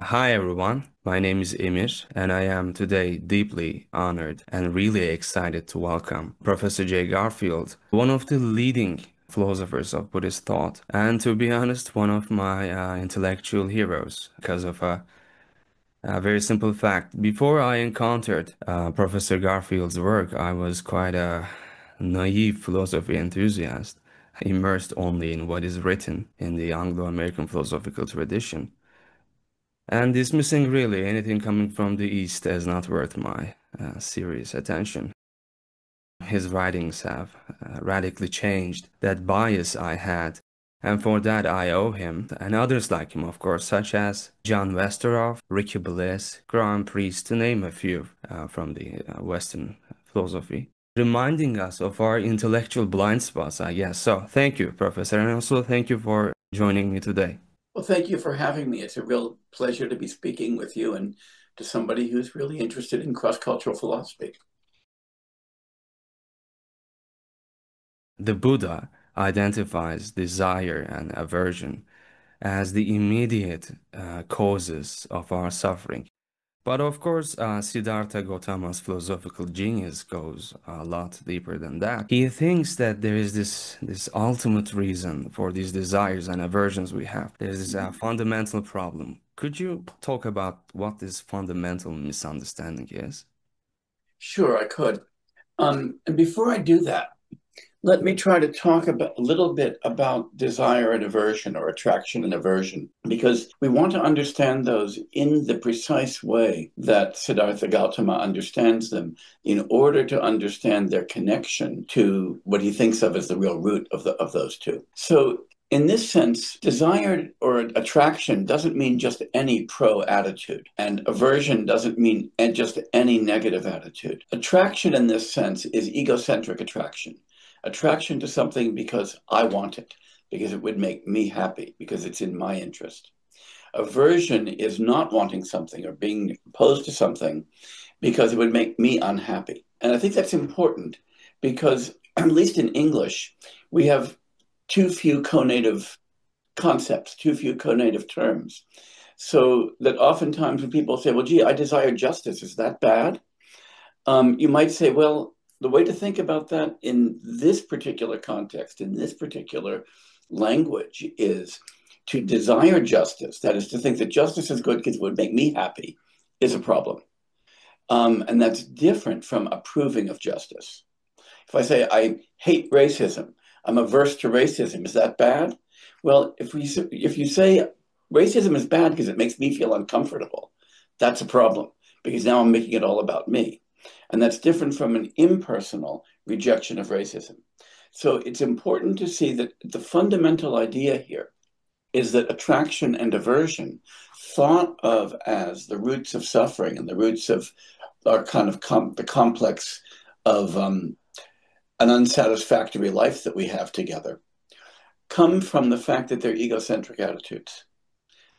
Hi everyone, my name is Emir, and I am today deeply honored and really excited to welcome Professor Jay Garfield, one of the leading philosophers of Buddhist thought, and to be honest, one of my intellectual heroes because of a very simple fact. Before I encountered Professor Garfield's work, I was quite a naive philosophy enthusiast, immersed only in what is written in the Anglo-American philosophical tradition, and dismissing really anything coming from the East as not worth my serious attention. His writings have radically changed that bias I had, and for that I owe him, and others like him, of course, such as John Westeroff, Ricky Bliss, Graham Priest, to name a few from the Western philosophy, reminding us of our intellectual blind spots, I guess. So thank you, Professor, and also thank you for joining me today. Well, thank you for having me. It's a real pleasure to be speaking with you and to somebody who's really interested in cross-cultural philosophy. The Buddha identifies desire and aversion as the immediate causes of our suffering. But of course, Siddhartha Gautama's philosophical genius goes a lot deeper than that. He thinks that there is this ultimate reason for these desires and aversions we have. There's this fundamental problem. Could you talk about what this fundamental misunderstanding is? Sure, I could. And before I do that, let me try to talk a little bit about desire and aversion, or attraction and aversion, because we want to understand those in the precise way that Siddhartha Gautama understands them in order to understand their connection to what he thinks of as the real root of those two. So in this sense, desire or attraction doesn't mean just any pro attitude, and aversion doesn't mean just any negative attitude. Attraction in this sense is egocentric attraction to something because I want it, because it would make me happy, because it's in my interest. Aversion is not wanting something or being opposed to something because it would make me unhappy. And I think that's important because, at least in English, we have too few conative concepts, too few conative terms. So that oftentimes when people say, well, gee, I desire justice, is that bad? You might say, well, the way to think about that in this particular context, in this particular language, is to desire justice, that is to think that justice is good because it would make me happy, is a problem. And that's different from approving of justice. If I say I hate racism, I'm averse to racism, is that bad? Well, if you say racism is bad because it makes me feel uncomfortable, that's a problem, because now I'm making it all about me. And that's different from an impersonal rejection of racism. So it's important to see that the fundamental idea here is that attraction and aversion, thought of as the roots of suffering and the roots of our kind of the complex of an unsatisfactory life that we have together, come from the fact that they're egocentric attitudes.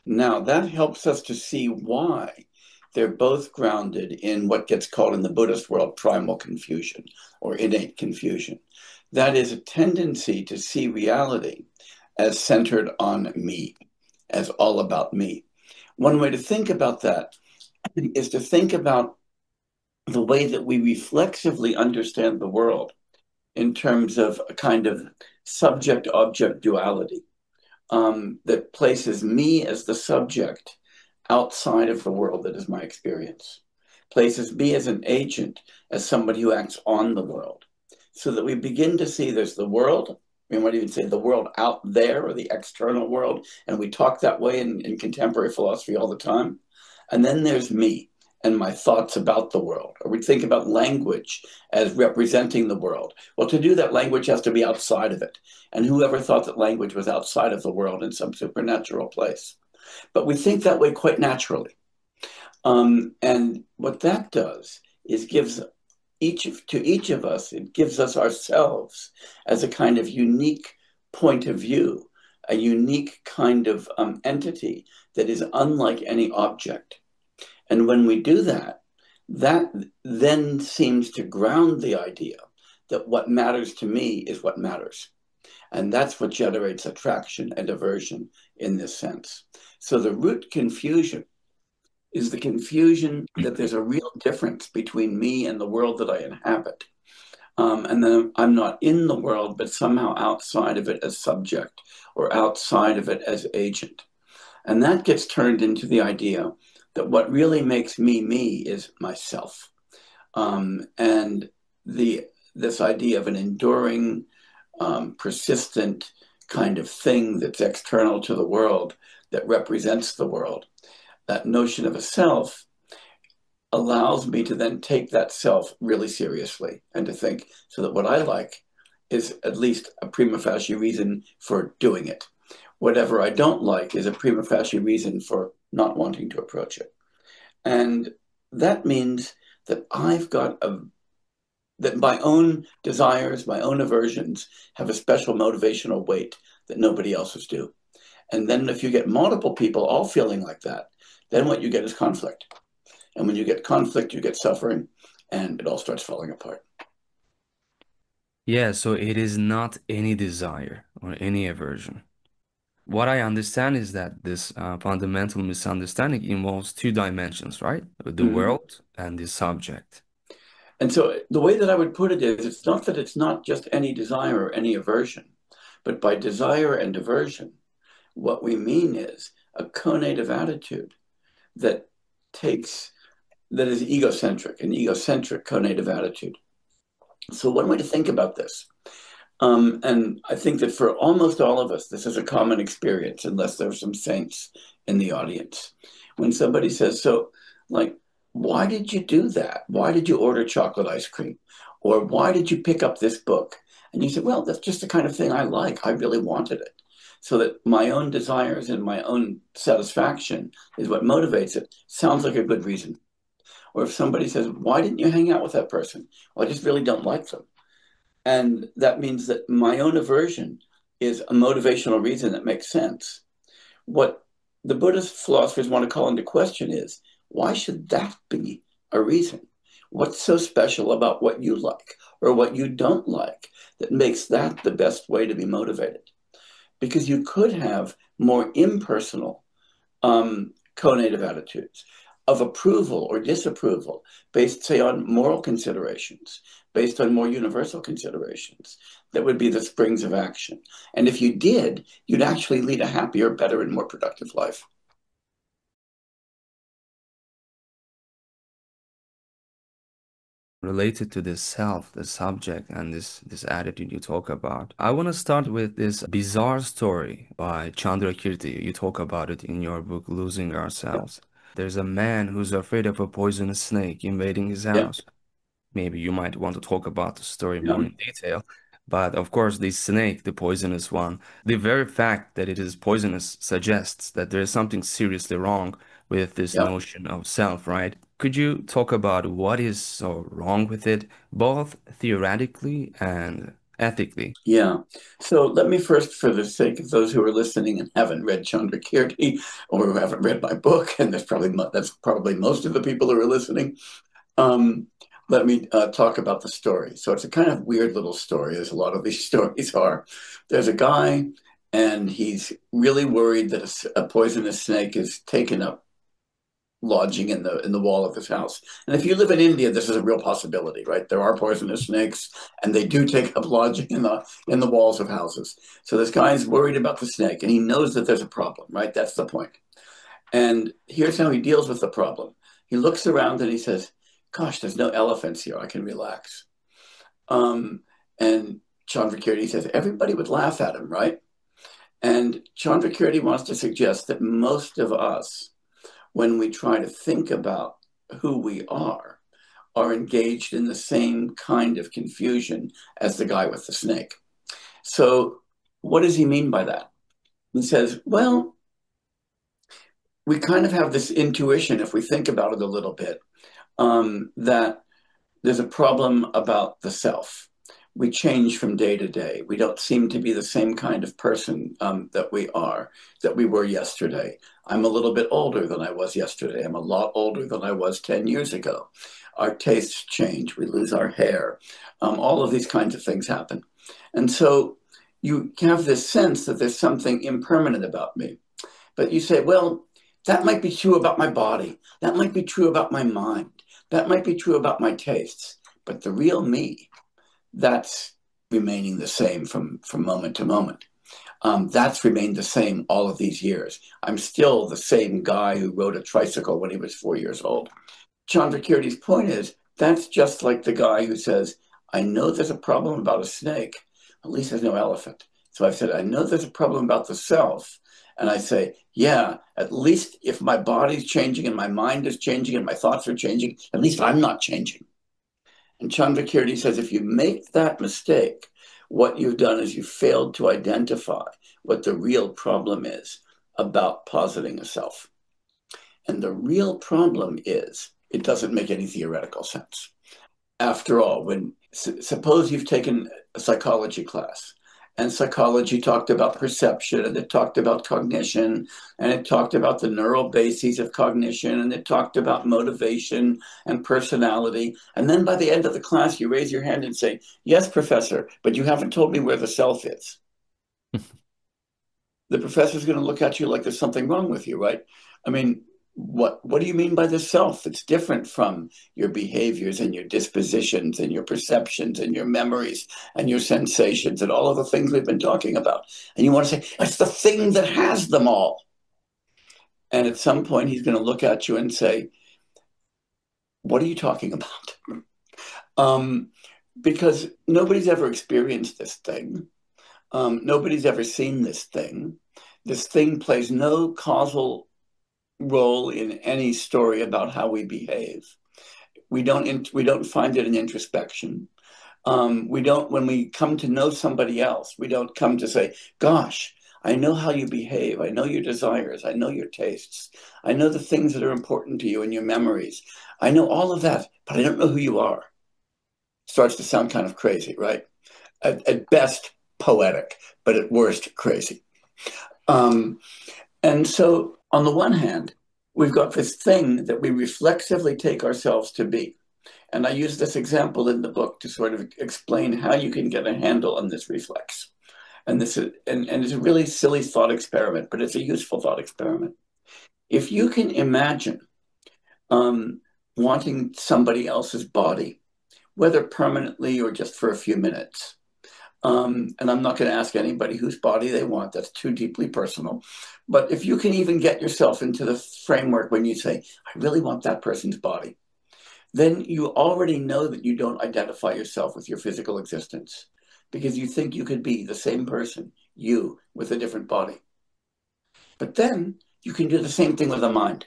Now, that helps us to see why they're both grounded in what gets called in the Buddhist world primal confusion or innate confusion. That is a tendency to see reality as centered on me, as all about me. One way to think about that is to think about the way that we reflexively understand the world in terms of a kind of subject-object duality that places me as the subject outside of the world that is my experience, places me as an agent, as somebody who acts on the world, so that we begin to see there's the world, we might even say the world out there or the external world, and we talk that way in contemporary philosophy all the time. And then there's me and my thoughts about the world, or we think about language as representing the world. Well, to do that, language has to be outside of it. And whoever thought that language was outside of the world in some supernatural place? But we think that way quite naturally. And what that does is gives to each of us, it gives us ourselves as a kind of unique point of view, a unique kind of entity that is unlike any object. And when we do that, that then seems to ground the idea that what matters to me is what matters. And that's what generates attraction and aversion in this sense. So the root confusion is the confusion that there's a real difference between me and the world that I inhabit. And then I'm not in the world, but somehow outside of it as subject or outside of it as agent. And that gets turned into the idea that what really makes me me is myself. And this idea of an enduring, persistent kind of thing that's external to the world, that represents the world, that notion of a self allows me to then take that self really seriously and to think so that what I like is at least a prima facie reason for doing it. Whatever I don't like is a prima facie reason for not wanting to approach it. And that means that that my own desires, my own aversions have a special motivational weight that nobody else's do. And then if you get multiple people all feeling like that, then what you get is conflict. And when you get conflict, you get suffering, and it all starts falling apart. Yeah, so it is not any desire or any aversion. What I understand is that this fundamental misunderstanding involves two dimensions, right? The Mm-hmm. world and the subject. And so the way that I would put it is it's not that it's not just any desire or any aversion, but by desire and aversion, what we mean is a conative attitude that that is egocentric, an egocentric conative attitude. So one way to think about this, and I think that for almost all of us, this is a common experience, unless there's some saints in the audience. When somebody says, so, like, why did you do that? Why did you order chocolate ice cream? Or why did you pick up this book? And you say, well, that's just the kind of thing I like. I really wanted it. So that my own desires and my own satisfaction is what motivates it. Sounds like a good reason. Or if somebody says, why didn't you hang out with that person? Well, I just really don't like them. And that means that my own aversion is a motivational reason that makes sense. What the Buddhist philosophers want to call into question is, why should that be a reason? What's so special about what you like or what you don't like that makes that the best way to be motivated? Because you could have more impersonal conative attitudes of approval or disapproval based, say, on moral considerations, based on more universal considerations that would be the springs of action. And if you did, you'd actually lead a happier, better, and more productive life. Related to this self, the subject, and this attitude you talk about, I want to start with this bizarre story by Chandrakirti. You talk about it in your book, Losing Yeah, Ourselves. There's a man who's afraid of a poisonous snake invading his yeah, house. Maybe you might want to talk about the story yeah, more in detail. But of course, the snake, the poisonous one, the very fact that it is poisonous suggests that there is something seriously wrong with this yeah. notion of self, right? Could you talk about what is so wrong with it, both theoretically and ethically? Yeah. So let me first, for the sake of those who are listening and haven't read Chandrakirti or who haven't read my book, and that's probably most of the people who are listening, um, let me talk about the story. So it's a kind of weird little story, as a lot of these stories are. There's a guy, and he's really worried that a poisonous snake is taken up lodging in the wall of his house. And if you live in India, this is a real possibility, right? There are poisonous snakes, and they do take up lodging in the walls of houses. So this guy is worried about the snake, and he knows that there's a problem, right? That's the point. And here's how he deals with the problem. He looks around and he says, "Gosh, there's no elephants here. I can relax." And Chandrakirti says, everybody would laugh at him, right? And Chandrakirti wants to suggest that most of us, when we try to think about who we are engaged in the same kind of confusion as the guy with the snake. So, what does he mean by that? He says, well, we kind of have this intuition, if we think about it a little bit, that there's a problem about the self. We change from day to day. We don't seem to be the same kind of person that we were yesterday. I'm a little bit older than I was yesterday. I'm a lot older than I was 10 years ago. Our tastes change. We lose our hair. All of these kinds of things happen. And so you have this sense that there's something impermanent about me. But you say, well, That might be true about my body. That might be true about my mind. That might be true about my tastes. But the real me, that's remaining the same from moment to moment. That's remained the same all of these years. I'm still the same guy who rode a tricycle when he was 4 years old. Chandrakirti's point is that's just like the guy who says, I know there's a problem about a snake. At least there's no elephant. So I've said, I know there's a problem about the self. And I say, yeah, at least if my body's changing and my mind is changing and my thoughts are changing, at least I'm not changing. And Chandrakirti says, if you make that mistake, what you've done is you failed to identify what the real problem is about positing a self. And the real problem is it doesn't make any theoretical sense. After all, suppose you've taken a psychology class, and psychology talked about perception, and it talked about cognition, and it talked about the neural bases of cognition, and it talked about motivation and personality. And then by the end of the class, you raise your hand and say, yes, professor, but you haven't told me where the self is. The professor's going to look at you like there's something wrong with you, right? I mean, what do you mean by the self? It's different from your behaviors and your dispositions and your perceptions and your memories and your sensations and all of the things we've been talking about. And you want to say, it's the thing that has them all. And at some point, he's going to look at you and say, what are you talking about? Because nobody's ever experienced this thing. Nobody's ever seen this thing. This thing plays no causal role in any story about how we behave. We don't find it in introspection. We don't, when we come to know somebody else, we don't come to say, gosh, I know how you behave. I know your desires. I know your tastes. I know the things that are important to you and your memories. I know all of that, but I don't know who you are. Starts to sound kind of crazy, right? At best, poetic, but at worst, crazy. And so on the one hand, we've got this thing that we reflexively take ourselves to be. And I use this example in the book to sort of explain how you can get a handle on this reflex. And this is, and it's a really silly thought experiment, but it's a useful thought experiment. If you can imagine wanting somebody else's body, whether permanently or just for a few minutes, and I'm not going to ask anybody whose body they want. That's too deeply personal. But if you can even get yourself into the framework when you say, I really want that person's body, then you already know that you don't identify yourself with your physical existence because you think you could be the same person, you, with a different body. But then you can do the same thing with the mind.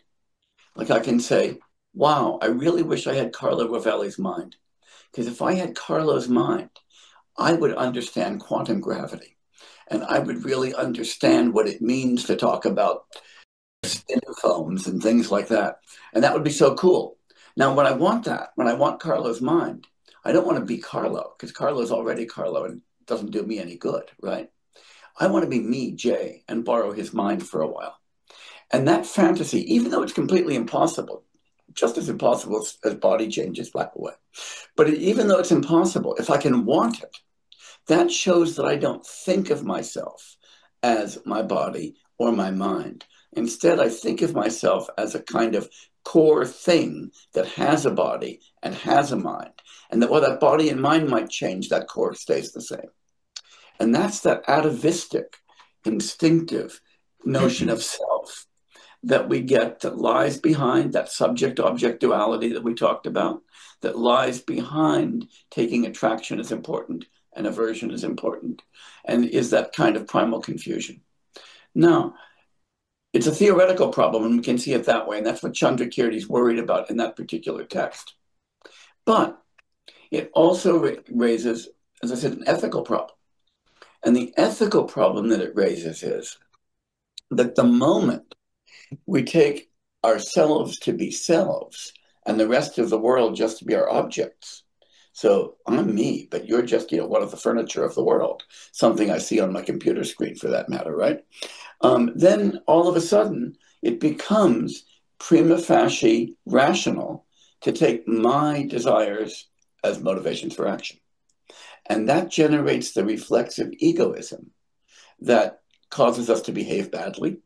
Like I can say, wow, I really wish I had Carlo Rovelli's mind. Because if I had Carlo's mind, I would understand quantum gravity, and I would really understand what it means to talk about spin foams and things like that. And that would be so cool. Now, when I want that, when I want Carlo's mind, I don't want to be Carlo because Carlo's already Carlo and it doesn't do me any good, right? I want to be me, Jay, and borrow his mind for a while. And that fantasy, even though it's completely impossible, just as impossible as body changes, by the way, but even though it's impossible, if I can want it, that shows that I don't think of myself as my body or my mind. Instead, I think of myself as a kind of core thing that has a body and has a mind. And that while that body and mind might change, that core stays the same. And that's that atavistic, instinctive notion of self that we get that lies behind that subject-object duality that we talked about, that lies behind taking attraction as important and aversion is important, and is that kind of primal confusion. Now, it's a theoretical problem, and we can see it that way, and that's what Chandrakirti is worried about in that particular text. But it also raises, as I said, an ethical problem. And the ethical problem that it raises is that the moment we take ourselves to be selves and the rest of the world just to be our objects, so I'm me, but you're just, one of the furniture of the world, something I see on my computer screen for that matter, right? Then all of a sudden it becomes prima facie rational to take my desires as motivations for action. And that generates the reflexive egoism that causes us to behave badly,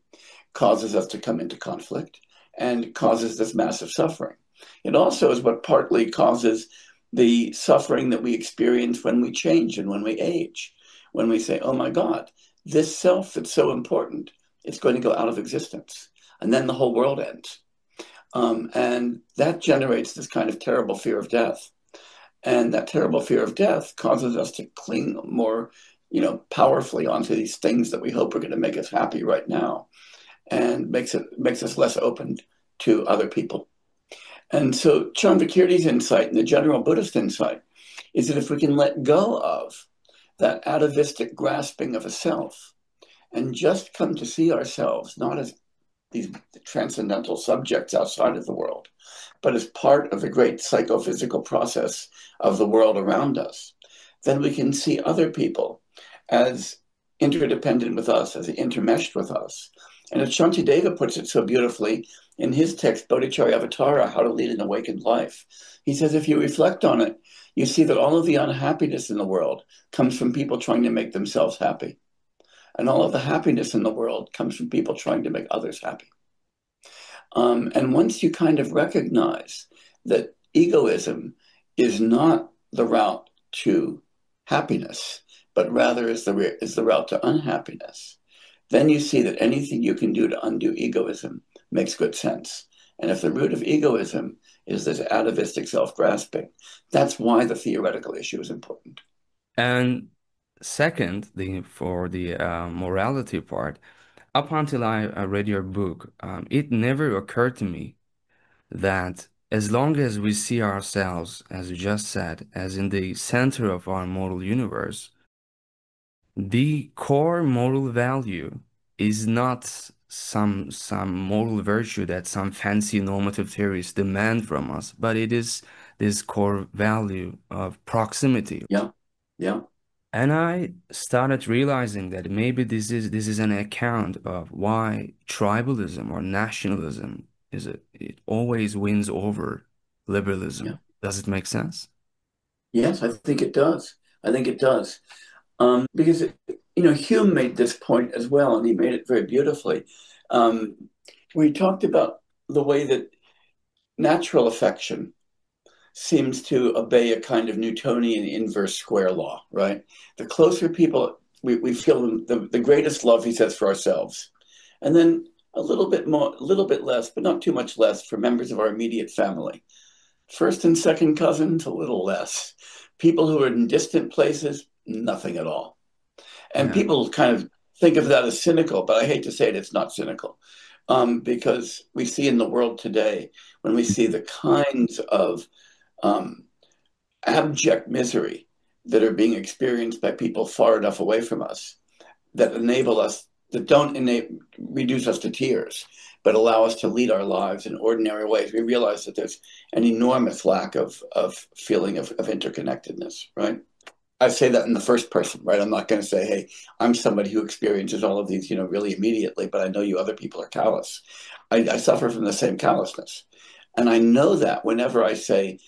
causes us to come into conflict and causes this massive suffering. It also is what partly causes the suffering that we experience when we change and when we age, when we say, oh my God, this self that's so important, it's going to go out of existence. And then the whole world ends. And that generates this kind of terrible fear of death. And that terrible fear of death causes us to cling more, powerfully onto these things that we hope are going to make us happy right now, and makes us less open to other people. And so Chandrakirti's insight and the general Buddhist insight is that if we can let go of that atavistic grasping of a self and just come to see ourselves not as these transcendental subjects outside of the world, but as part of the great psychophysical process of the world around us, then we can see other people as interdependent with us, as intermeshed with us. And as Shantideva puts it so beautifully in his text, Bodhicharyavatara, How to Lead an Awakened Life, he says, if you reflect on it, you see that all of the unhappiness in the world comes from people trying to make themselves happy. And all of the happiness in the world comes from people trying to make others happy. And once you kind of recognize that egoism is not the route to happiness, but rather is the route to unhappiness, then you see that anything you can do to undo egoism makes good sense. And if the root of egoism is this atavistic self-grasping, that's why the theoretical issue is important. And second, for the morality part, up until I read your book, it never occurred to me that as long as we see ourselves, as you just said, as in the center of our moral universe, the core moral value is not some moral virtue that some fancy normative theories demand from us, but it is this core value of proximity. Yeah, yeah. And I started realizing that maybe this is an account of why tribalism or nationalism it always wins over Yeah. liberalism. Does it make sense? Yes, I think it does. I think it does. Because, Hume made this point as well, and he made it very beautifully. Where he talked about the way that natural affection seems to obey a kind of Newtonian inverse square law, right? The closer people, we feel the greatest love, he says, for ourselves. And then a little bit more, a little bit less, but not too much less for members of our immediate family. First and second cousins, a little less. People who are in distant places, nothing at all. And Yeah. people kind of think of that as cynical, but I hate to say it, it's not cynical. Because we see in the world today, when we see the kinds of abject misery that are being experienced by people far enough away from us, that enable us, that don't reduce us to tears, but allow us to lead our lives in ordinary ways, we realize that there's an enormous lack of feeling of interconnectedness, right? I say that in the first person, right? I'm not going to say, hey, I'm somebody who experiences all of these, really immediately, but I know you other people are callous. I suffer from the same callousness. And I know that whenever I say,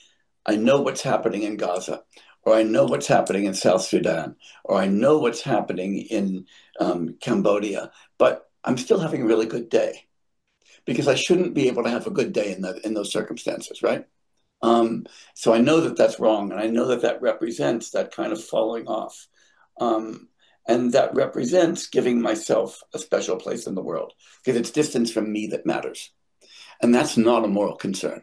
I know what's happening in Gaza, or I know what's happening in South Sudan, or I know what's happening in Cambodia, but I'm still having a really good day because I shouldn't be able to have a good day in those circumstances, right? So I know that that's wrong, and I know that that represents that kind of falling off. And that represents giving myself a special place in the world because it's distance from me that matters. And that's not a moral concern.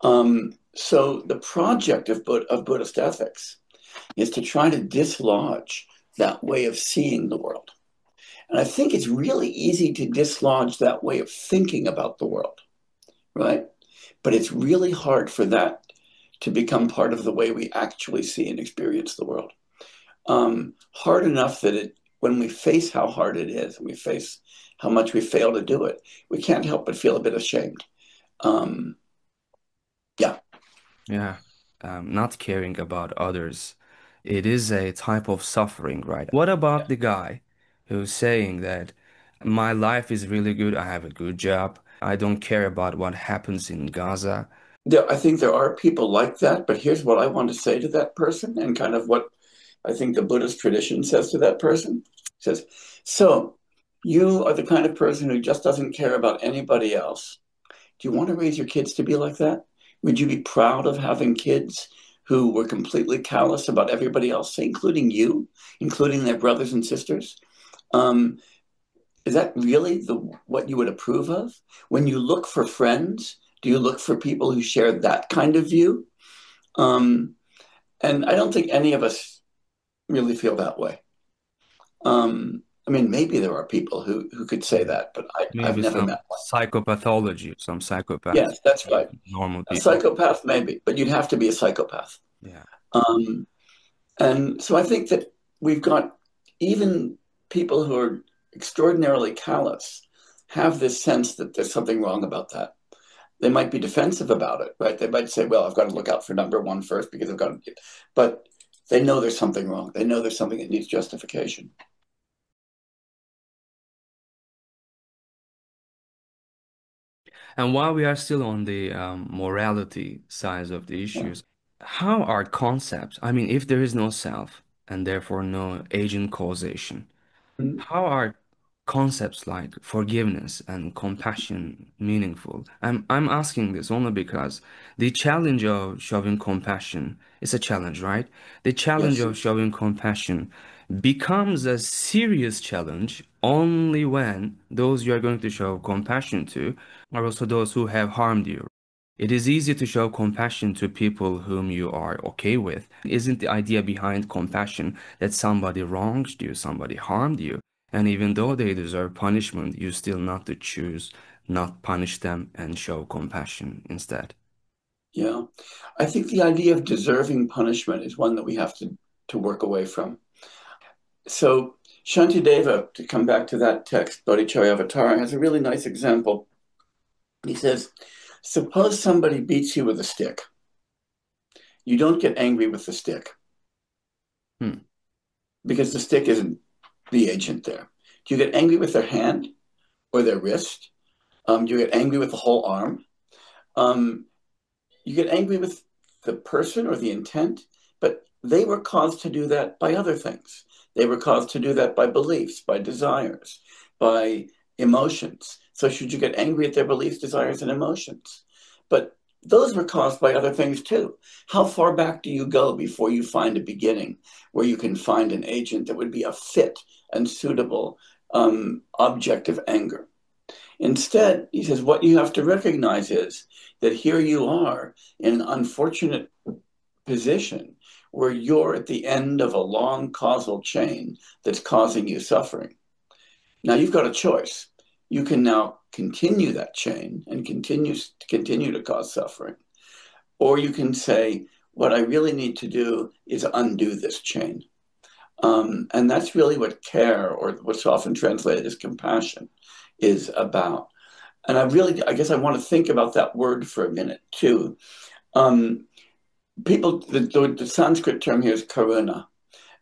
So the project of Buddhist ethics is to try to dislodge that way of seeing the world. And I think it's really easy to dislodge that way of thinking about the world, right? But it's really hard for that to become part of the way we actually see and experience the world. Hard enough that when we face how hard it is and we face how much we fail to do it, we can't help but feel a bit ashamed. Yeah. Yeah. Not caring about others. It is a type of suffering, right? What about Yeah. the guy who's saying that my life is really good, I have a good job, I don't care about what happens in Gaza? I think there are people like that, but here's what I want to say to that person and kind of what I think the Buddhist tradition says to that person. It says, so You are the kind of person who just doesn't care about anybody else. Do you want to raise your kids to be like that? Would you be proud of having kids who were completely callous about everybody else, including you, including their brothers and sisters? Um, is that really what you would approve of? When you look for friends, do you look for people who share that kind of view? Um, and I don't think any of us really feel that way. I mean, maybe there are people who could say that, but I've Maybe never some met one. psychopathology, some psychopaths, Yes, that's right. normal A people. psychopath, maybe, but you'd have to be a psychopath. Yeah. Um, and so I think that we've got even people who are extraordinarily callous have this sense that there's something wrong about that. They might be defensive about it, right? They might say, well, I've got to look out for number one first because I've got to, but they know there's something wrong. They know there's something that needs justification. And while we are still on the morality sides of the Yeah. issues, how are concepts, I mean, if there is no self and therefore no agent causation, Mm-hmm. how are concepts like forgiveness and compassion meaningful? I'm asking this only because the challenge of showing compassion is a challenge, right? The challenge Yes. of showing compassion becomes a serious challenge only when those you are going to show compassion to are also those who have harmed you. It is easy to show compassion to people whom you are okay with. Isn't the idea behind compassion that somebody wronged you, somebody harmed you, and even though they deserve punishment, you still not to choose not punish them and show compassion instead? Yeah. I think the idea of deserving punishment is one that we have to work away from. So Shantideva, to come back to that text, Bodhicharyavatara, has a really nice example. He says, suppose somebody beats you with a stick. You don't get angry with the stick Hmm. because the stick isn't the agent there. Do you get angry with their hand or their wrist? Do you get angry with the whole arm? Um, you get angry with the person or the intent, but they were caused to do that by other things. They were caused to do that by beliefs, by desires, by emotions. So, should you get angry at their beliefs, desires, and emotions? But those were caused by other things too. How far back do you go before you find a beginning where you can find an agent that would be a fit and suitable object of anger? Instead, he says, what you have to recognize is that here you are in an unfortunate position where you're at the end of a long causal chain that's causing you suffering. Now you've got a choice. You can now continue that chain and continue to cause suffering, or you can say, what I really need to do is undo this chain. And that's really what care, or what's often translated as compassion, is about. And I guess I want to think about that word for a minute too. Um, the Sanskrit term here is karuna,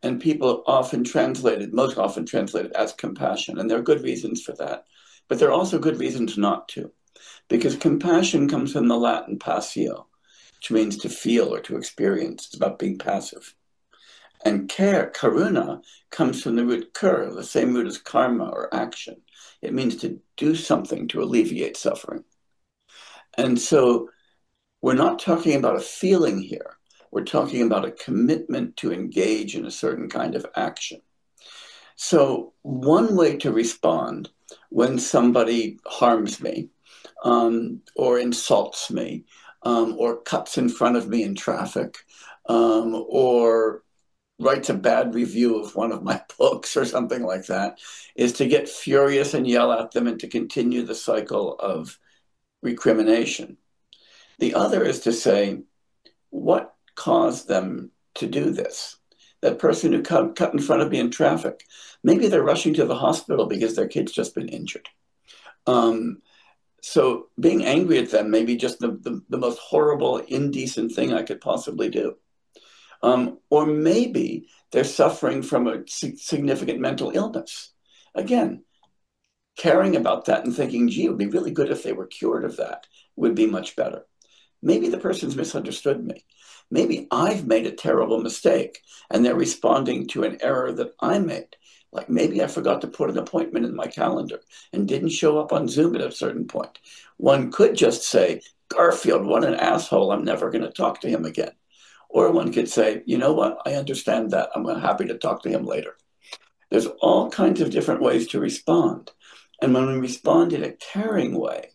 and people most often translate it as compassion. And there are good reasons for that. But there are also good reasons not to, because compassion comes from the Latin passio, which means to feel or to experience. It's about being passive. And care, karuna, comes from the root kur, the same root as karma or action. It means to do something to alleviate suffering. And so we're not talking about a feeling here. We're talking about a commitment to engage in a certain kind of action. So, one way to respond when somebody harms me or insults me or cuts in front of me in traffic or writes a bad review of one of my books or something like that is to get furious and yell at them and to continue the cycle of recrimination. The other is to say, what caused them to do this? That person who cut in front of me in traffic, maybe they're rushing to the hospital because their kid's just been injured. Um, so being angry at them may be just the most horrible, indecent thing I could possibly do. Or maybe they're suffering from a significant mental illness. Again, caring about that and thinking, gee, it would be really good if they were cured of that would be much better. maybe the person's misunderstood me. Maybe I've made a terrible mistake and they're responding to an error that I made. Like maybe I forgot to put an appointment in my calendar and didn't show up on Zoom at a certain point. One could just say, Garfield, what an asshole. I'm never going to talk to him again. Or one could say, you know what? I understand that. I'm happy to talk to him later. There's all kinds of different ways to respond. And when we respond in a caring way,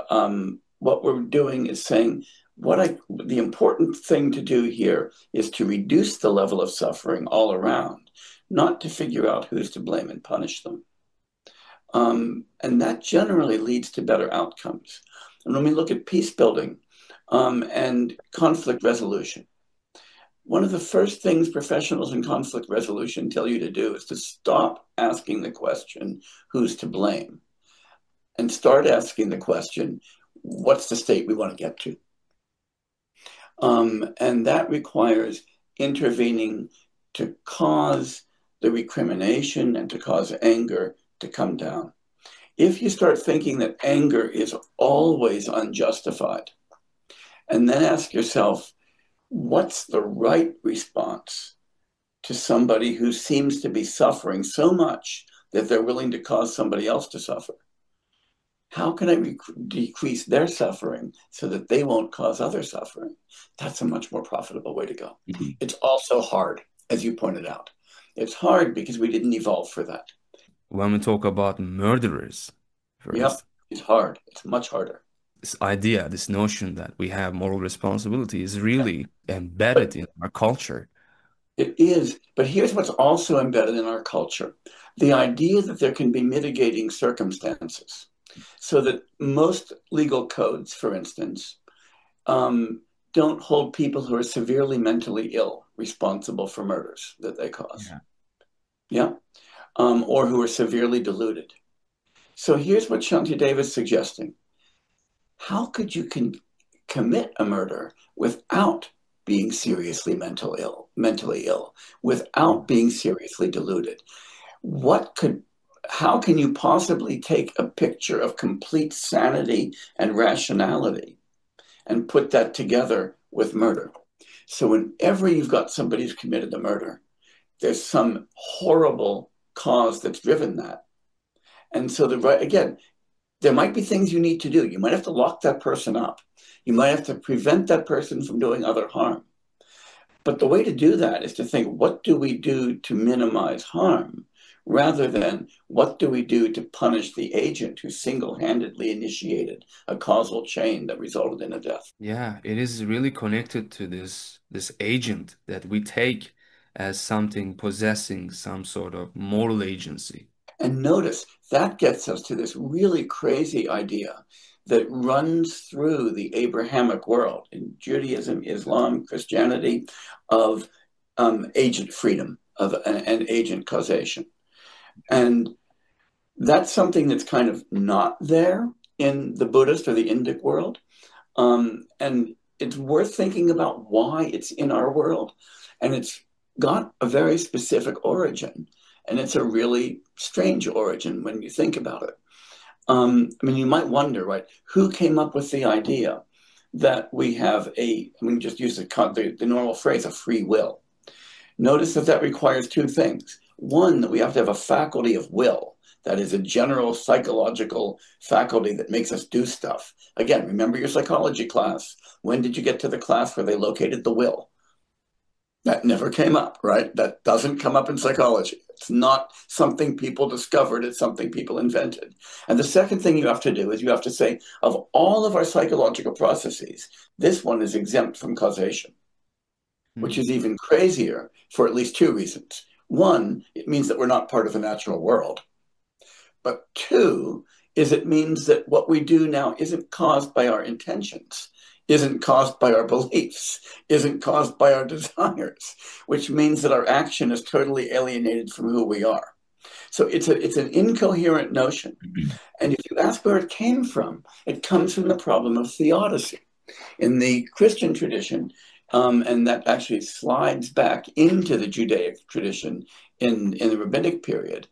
what we're doing is saying, the important thing to do here is to reduce the level of suffering all around, not to figure out who's to blame and punish them. And that generally leads to better outcomes. And when we look at peace building and conflict resolution, one of the first things professionals in conflict resolution tell you to do is to stop asking the question, who's to blame? And start asking the question, what's the state we want to get to? And that requires intervening to cause the recrimination and to cause anger to come down. If you start thinking that anger is always unjustified, and then ask yourself, what's the right response to somebody who seems to be suffering so much that they're willing to cause somebody else to suffer? How can I decrease their suffering so that they won't cause other suffering? That's a much more profitable way to go. Mm-hmm. It's also hard, as you pointed out. It's hard because we didn't evolve for that. When we talk about murderers, first, it's hard. It's much harder. This idea, this notion that we have moral responsibility is really embedded in our culture. It is, but here's what's also embedded in our culture. The idea that there can be mitigating circumstances. So that most legal codes, for instance, don't hold people who are severely mentally ill responsible for murders that they cause. Yeah. Or who are severely deluded. So here's what Shantideva is suggesting. How could you commit a murder without being seriously mentally ill, without being seriously deluded? How can you possibly take a picture of complete sanity and rationality and put that together with murder? So whenever you've got somebody who's committed a murder, there's some horrible cause that's driven that. And so again, there might be things you need to do. You might have to lock that person up. You might have to prevent that person from doing other harm. But the way to do that is to think, what do we do to minimize harm? Rather than what do we do to punish the agent who single-handedly initiated a causal chain that resulted in a death? Yeah, it is really connected to this agent that we take as something possessing some sort of moral agency. And notice, that gets us to this really crazy idea that runs through the Abrahamic world in Judaism, Islam, Christianity, of agent freedom and agent causation. And that's something that's kind of not there in the Buddhist or the Indic world. And it's worth thinking about why it's in our world. And it's got a very specific origin. And it's a really strange origin when you think about it. I mean, you might wonder, right, who came up with the idea that we have just use the normal phrase of free will. Notice that requires two things. One, that we have to have a faculty of will. That is a general psychological faculty that makes us do stuff. Again, remember your psychology class. When did you get to the class where they located the will? That never came up, right? That doesn't come up in psychology. It's not something people discovered. It's something people invented. And the second thing you have to do is you have to say, of all of our psychological processes, this one is exempt from causation, which is even crazier for at least two reasons. One, it means that we're not part of the natural world. But two, is it means that what we do now isn't caused by our intentions, isn't caused by our beliefs, isn't caused by our desires, which means that our action is totally alienated from who we are. So it's an incoherent notion. And if you ask where it came from, it comes from the problem of theodicy. In the Christian tradition, and that actually slides back into the Judaic tradition in the rabbinic period,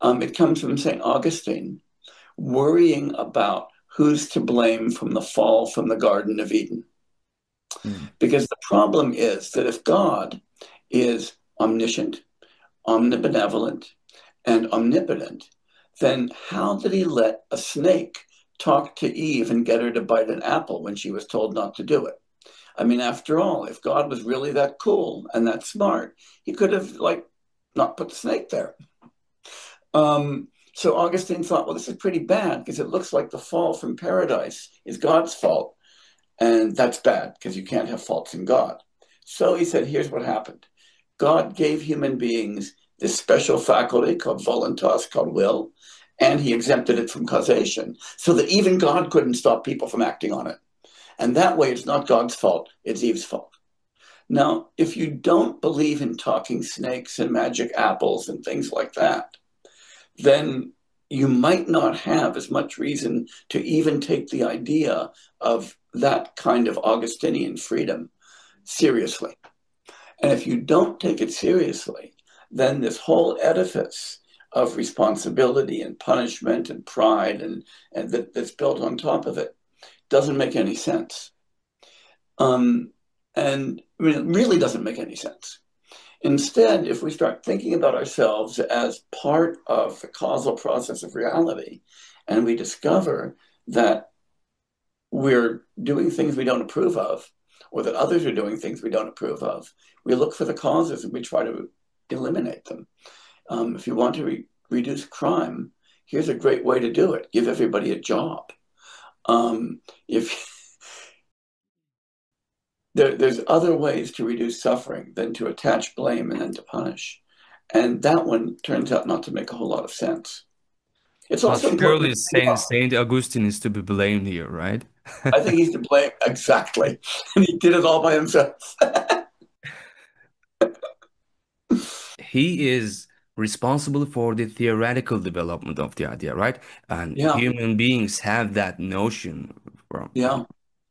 it comes from St. Augustine worrying about who's to blame from the fall from the Garden of Eden. Mm. Because the problem is that if God is omniscient, omnibenevolent, and omnipotent, then how did he let a snake talk to Eve and get her to bite an apple when she was told not to do it? I mean, after all, if God was really that cool and that smart, he could have like not put the snake there. So Augustine thought, well, this is pretty bad because it looks like the fall from paradise is God's fault. And that's bad because you can't have faults in God. So he said, here's what happened. God gave human beings this special faculty called voluntas, called will, and he exempted it from causation so that even God couldn't stop people from acting on it. And that way, it's not God's fault, it's Eve's fault. Now, if you don't believe in talking snakes and magic apples and things like that, then you might not have as much reason to even take the idea of that kind of Augustinian freedom seriously. And if you don't take it seriously, then this whole edifice of responsibility and punishment and pride and that's built on top of it doesn't make any sense. And I mean, it really doesn't make any sense. Instead, if we start thinking about ourselves as part of the causal process of reality, and we discover that we're doing things we don't approve of, or that others are doing things we don't approve of, we look for the causes and we try to eliminate them. If you want to reduce crime, here's a great way to do it. Give everybody a job. If there's other ways to reduce suffering than to attach blame and then to punish. And that one turns out not to make a whole lot of sense. It's But also important surely to think about, Saint Augustine is to be blamed here, right? I think he's to blame, exactly. And he did it all by himself. He is responsible for the theoretical development of the idea, right? And Yeah, human beings have that notion from yeah.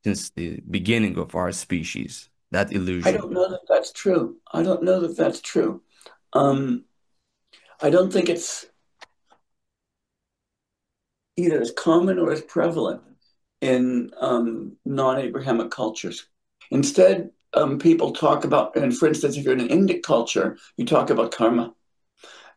since the beginning of our species, that I illusion. don't know that that's true. I don't know that that's true. Um, I don't think it's either as common or as prevalent in non-Abrahamic cultures. Instead, people talk about, and for instance, if you're in an Indic culture, you talk about karma.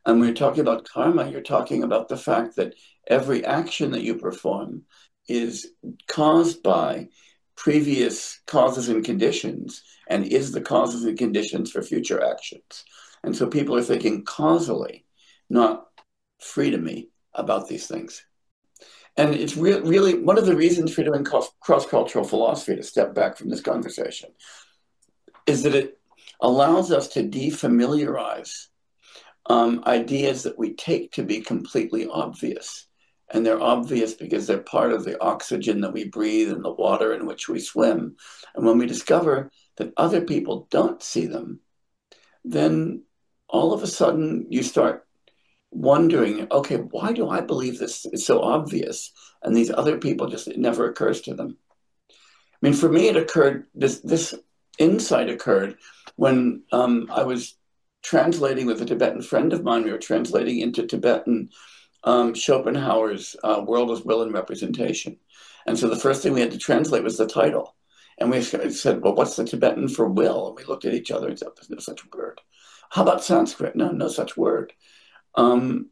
And when you're talking about karma, you're talking about the fact that every action that you perform is caused by previous causes and conditions and is the causes and conditions for future actions. And so people are thinking causally, not freedomy about these things. And it's really one of the reasons for doing cross-cultural philosophy, to step back from this conversation, is that it allows us to defamiliarize ideas that we take to be completely obvious. And they're obvious because they're part of the oxygen that we breathe and the water in which we swim. And when we discover that other people don't see them, then all of a sudden you start wondering, okay, why do I believe this is so obvious? And these other people just, it never occurs to them. I mean, for me, it occurred, this insight occurred when I was translating with a Tibetan friend of mine. We were translating into Tibetan Schopenhauer's World as Will and Representation. And so the first thing we had to translate was the title. And we said, well, what's the Tibetan for will? And we looked at each other and said, there's no such word. How about Sanskrit? No, no such word. And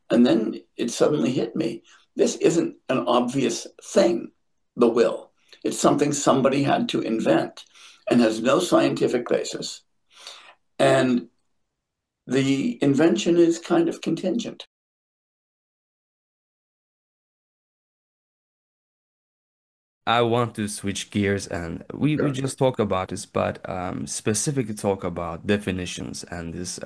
then it suddenly hit me. This isn't an obvious thing, the will. It's something somebody had to invent and has no scientific basis. And the invention is kind of contingent. I want to switch gears and we Sure. just talk about this, but specifically talk about definitions and this.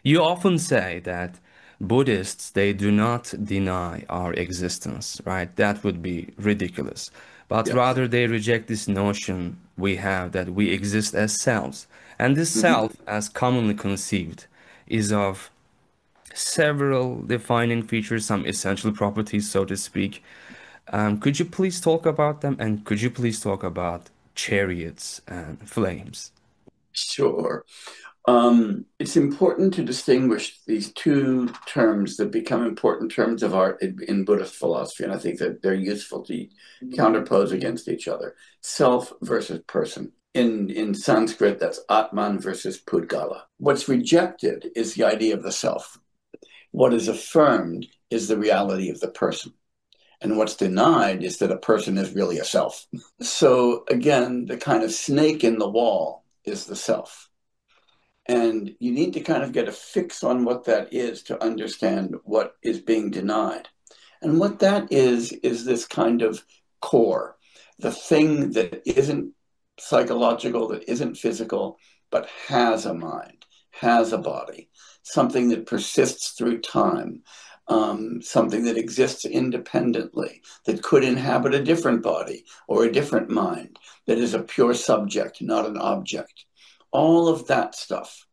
You often say that Buddhists, they do not deny our existence, right? That would be ridiculous. But Yes. rather they reject this notion we have that we exist as selves. And this Mm-hmm. self, as commonly conceived, is of several defining features, some essential properties, so to speak. Could you please talk about them? And could you please talk about chariots and flames? Sure. It's important to distinguish these two terms that become important terms of art in Buddhist philosophy, and I think that they're useful to counterpose against each other. Self versus person. In Sanskrit, that's Atman versus Pudgala. What's rejected is the idea of the self. What is affirmed is the reality of the person. And what's denied is that a person is really a self. So again, the kind of snake in the wall is the self. And you need to kind of get a fix on what that is to understand what is being denied. And what that is this kind of core, the thing that isn't psychological, that isn't physical, but has a mind, has a body, something that persists through time, something that exists independently, that could inhabit a different body or a different mind, that is a pure subject, not an object. All of that stuff.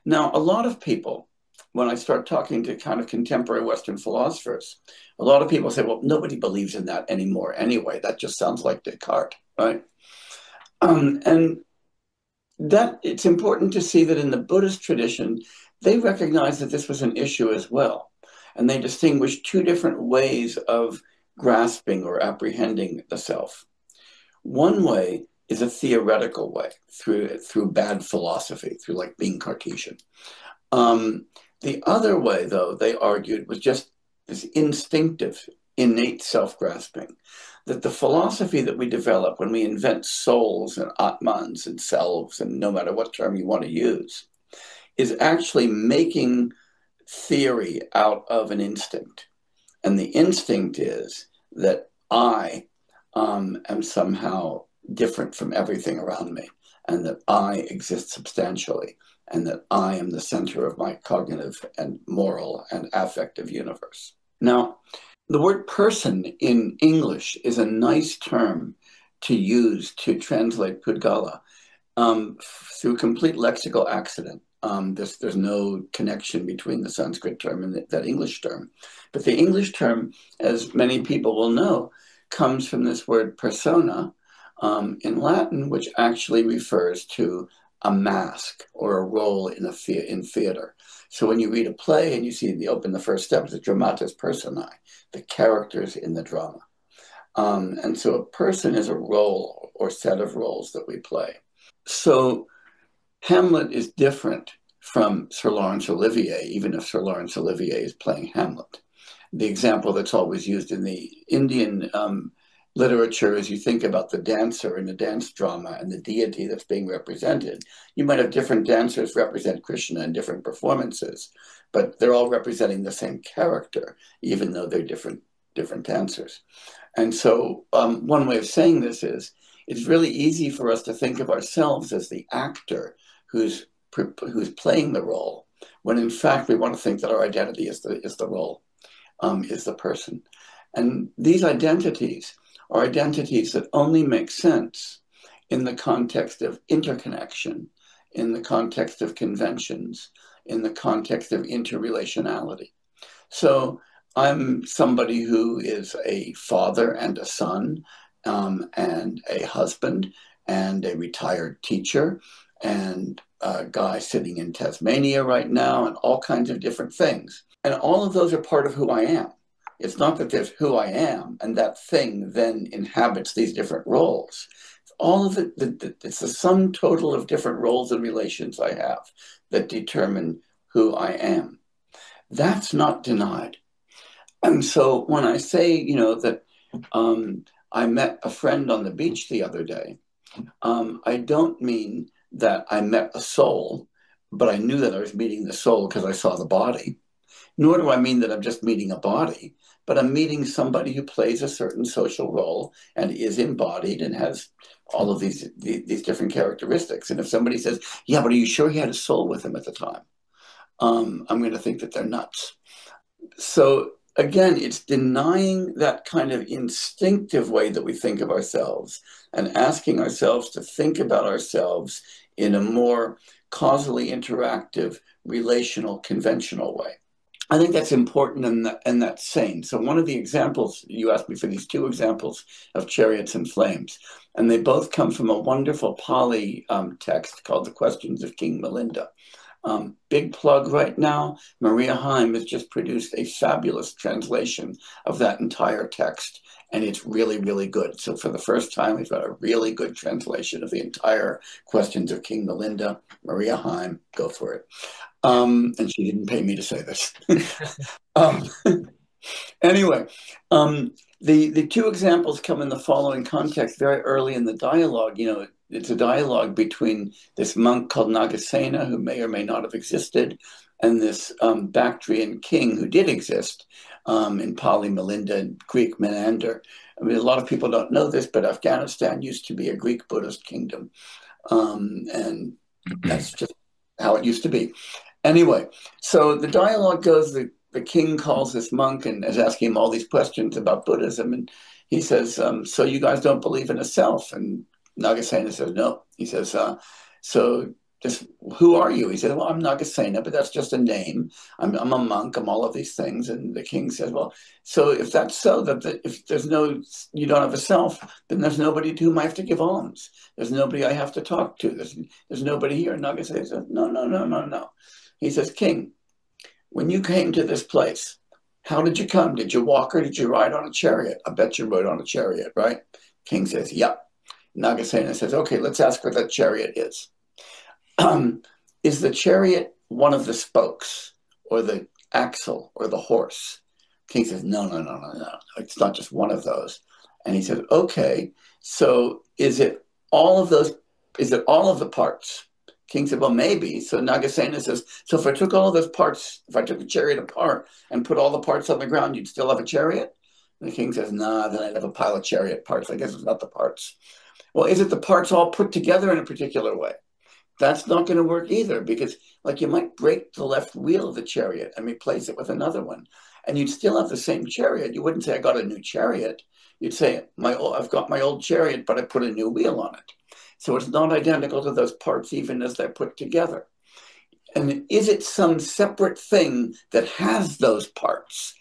Now, a lot of people, when I start talking to kind of contemporary Western philosophers, a lot of people say, well, nobody believes in that anymore anyway. That just sounds like Descartes, right? And that it's important to see that in the Buddhist tradition, they recognize that this was an issue as well. And they distinguish two different ways of grasping or apprehending the self. One way is a theoretical way, through bad philosophy, through like being Cartesian. The other way, though, they argued, was just this instinctive, innate self-grasping, that the philosophy that we develop when we invent souls and atmans and selves, and no matter what term you want to use, is actually making theory out of an instinct. And the instinct is that I am somehow different from everything around me, and that I exist substantially, and that I am the center of my cognitive and moral and affective universe. Now, the word person in English is a nice term to use to translate Pudgala through complete lexical accident. There's no connection between the Sanskrit term and that English term. But the English term, as many people will know, comes from this word persona in Latin, which actually refers to a mask or a role in theater. So when you read a play and you see the first step, the dramatis personae, the characters in the drama. And so a person is a role or set of roles that we play. So Hamlet is different from Sir Laurence Olivier, even if Sir Laurence Olivier is playing Hamlet. The example that's always used in the Indian literature is you think about the dancer in a dance drama and the deity that's being represented. You might have different dancers represent Krishna in different performances, but they're all representing the same character, even though they're different dancers. And so one way of saying this is, it's really easy for us to think of ourselves as the actor who's playing the role, when in fact we want to think that our identity is the role, is the person. And these identities are identities that only make sense in the context of interconnection, in the context of conventions, in the context of interrelationality. So I'm somebody who is a father and a son, and a husband and a retired teacher and a guy sitting in Tasmania right now, and all kinds of different things. And all of those are part of who I am. It's not that there's who I am and that thing then inhabits these different roles. All of it, it's the sum total of different roles and relations I have that determine who I am. That's not denied. And so when I say, that I met a friend on the beach the other day, I don't mean that I met a soul, but I knew that I was meeting the soul because I saw the body. Nor do I mean that I'm just meeting a body, but I'm meeting somebody who plays a certain social role and is embodied and has all of these different characteristics. And if somebody says, yeah, but are you sure he had a soul with him at the time? I'm going to think that they're nuts. So again, it's denying that kind of instinctive way that we think of ourselves and asking ourselves to think about ourselves in a more causally interactive, relational, conventional way. I think that's important and that's sane. So one of the examples, you asked me for these two examples of chariots and flames, and they both come from a wonderful Pali text called The Questions of King Milinda. Big plug right now, Maria Heim has just produced a fabulous translation of that entire text, and it's really, really good. So for the first time, we've got a really good translation of the entire Questions of King Melinda. Maria Heim, go for it. And she didn't pay me to say this. um, anyway, the two examples come in the following context very early in the dialogue. You know, it's a dialogue between this monk called Nagasena, who may or may not have existed, and this Bactrian king who did exist, in Pali, Melinda, and Greek, Menander. I mean, a lot of people don't know this, but Afghanistan used to be a Greek Buddhist kingdom. And that's just how it used to be. Anyway, so the dialogue goes, the king calls this monk and is asking him all these questions about Buddhism. And he says, so you guys don't believe in a self? And Nagasena says, no. He says, so just who are you? He says, well, I'm Nagasena, but that's just a name. I'm a monk. I'm all of these things. And the king says, well, so if that's so, that if there's no, you don't have a self, then there's nobody to whom I have to give alms. There's nobody I have to talk to. There's nobody here. And Nagasena says, no, no, no, no, no. He says, king, when you came to this place, how did you come? Did you walk or did you ride on a chariot? I bet you rode on a chariot, right? King says, yep. Nagasena says, okay, let's ask what that chariot is. Is the chariot one of the spokes or the axle or the horse? King says, no, no, no, no, no. It's not just one of those. And he says, okay, so is it all of those? Is it all of the parts? King said, well, maybe. So Nagasena says, so if I took all of those parts, if I took a chariot apart and put all the parts on the ground, you'd still have a chariot? And the king says, nah, then I'd have a pile of chariot parts. I guess it's not the parts. Well, is it the parts all put together in a particular way? That's not going to work either, because like you might break the left wheel of the chariot and replace it with another one, and you'd still have the same chariot. You wouldn't say, I got a new chariot. You'd say, I've got my old chariot, but I put a new wheel on it. So it's not identical to those parts, even as they're put together. And is it some separate thing that has those parts?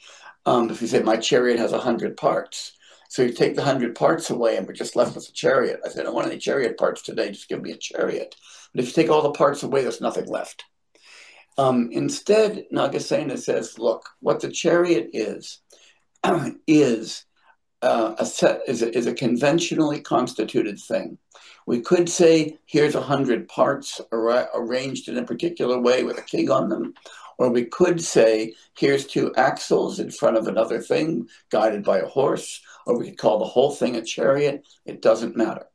If you say, my chariot has 100 parts, so you take the 100 parts away and we're just left with a chariot. I said, I don't want any chariot parts today, just give me a chariot. But if you take all the parts away, there's nothing left. Instead, Nagasena says, look, what the chariot is a conventionally constituted thing. We could say, here's 100 parts arranged in a particular way with a king on them. Or we could say, here's 2 axles in front of another thing guided by a horse. Or we could call the whole thing a chariot. It doesn't matter.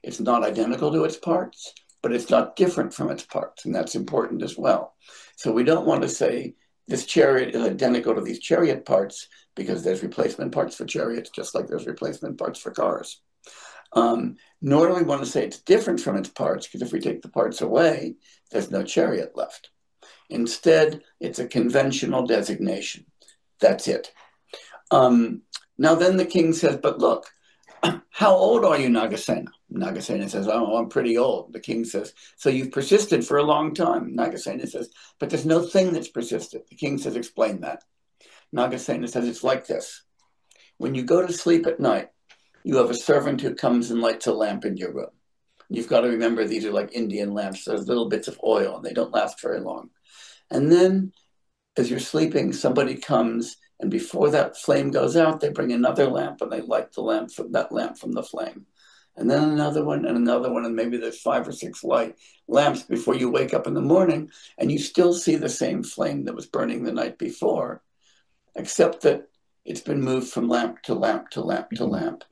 It's not identical to its parts, but it's not different from its parts. And that's important as well. So we don't want to say this chariot is identical to these chariot parts, because there's replacement parts for chariots, just like there's replacement parts for cars. Nor do we want to say it's different from its parts, because if we take the parts away, there's no chariot left. Instead, it's a conventional designation. That's it. Now then the king says, but look, how old are you, Nagasena? Nagasena says, oh, I'm pretty old. The king says, so you've persisted for a long time. Nagasena says, but there's no thing that's persisted. The king says, explain that. Nagasena says, it's like this. When you go to sleep at night, you have a servant who comes and lights a lamp in your room. You've got to remember these are like Indian lamps. There's little bits of oil and they don't last very long. And then as you're sleeping, somebody comes, and before that flame goes out, they bring another lamp and they light the lamp from the flame. And then another one and another one, and maybe there's 5 or 6 light lamps before you wake up in the morning, and you still see the same flame that was burning the night before, except that it's been moved from lamp to lamp to lamp to lamp.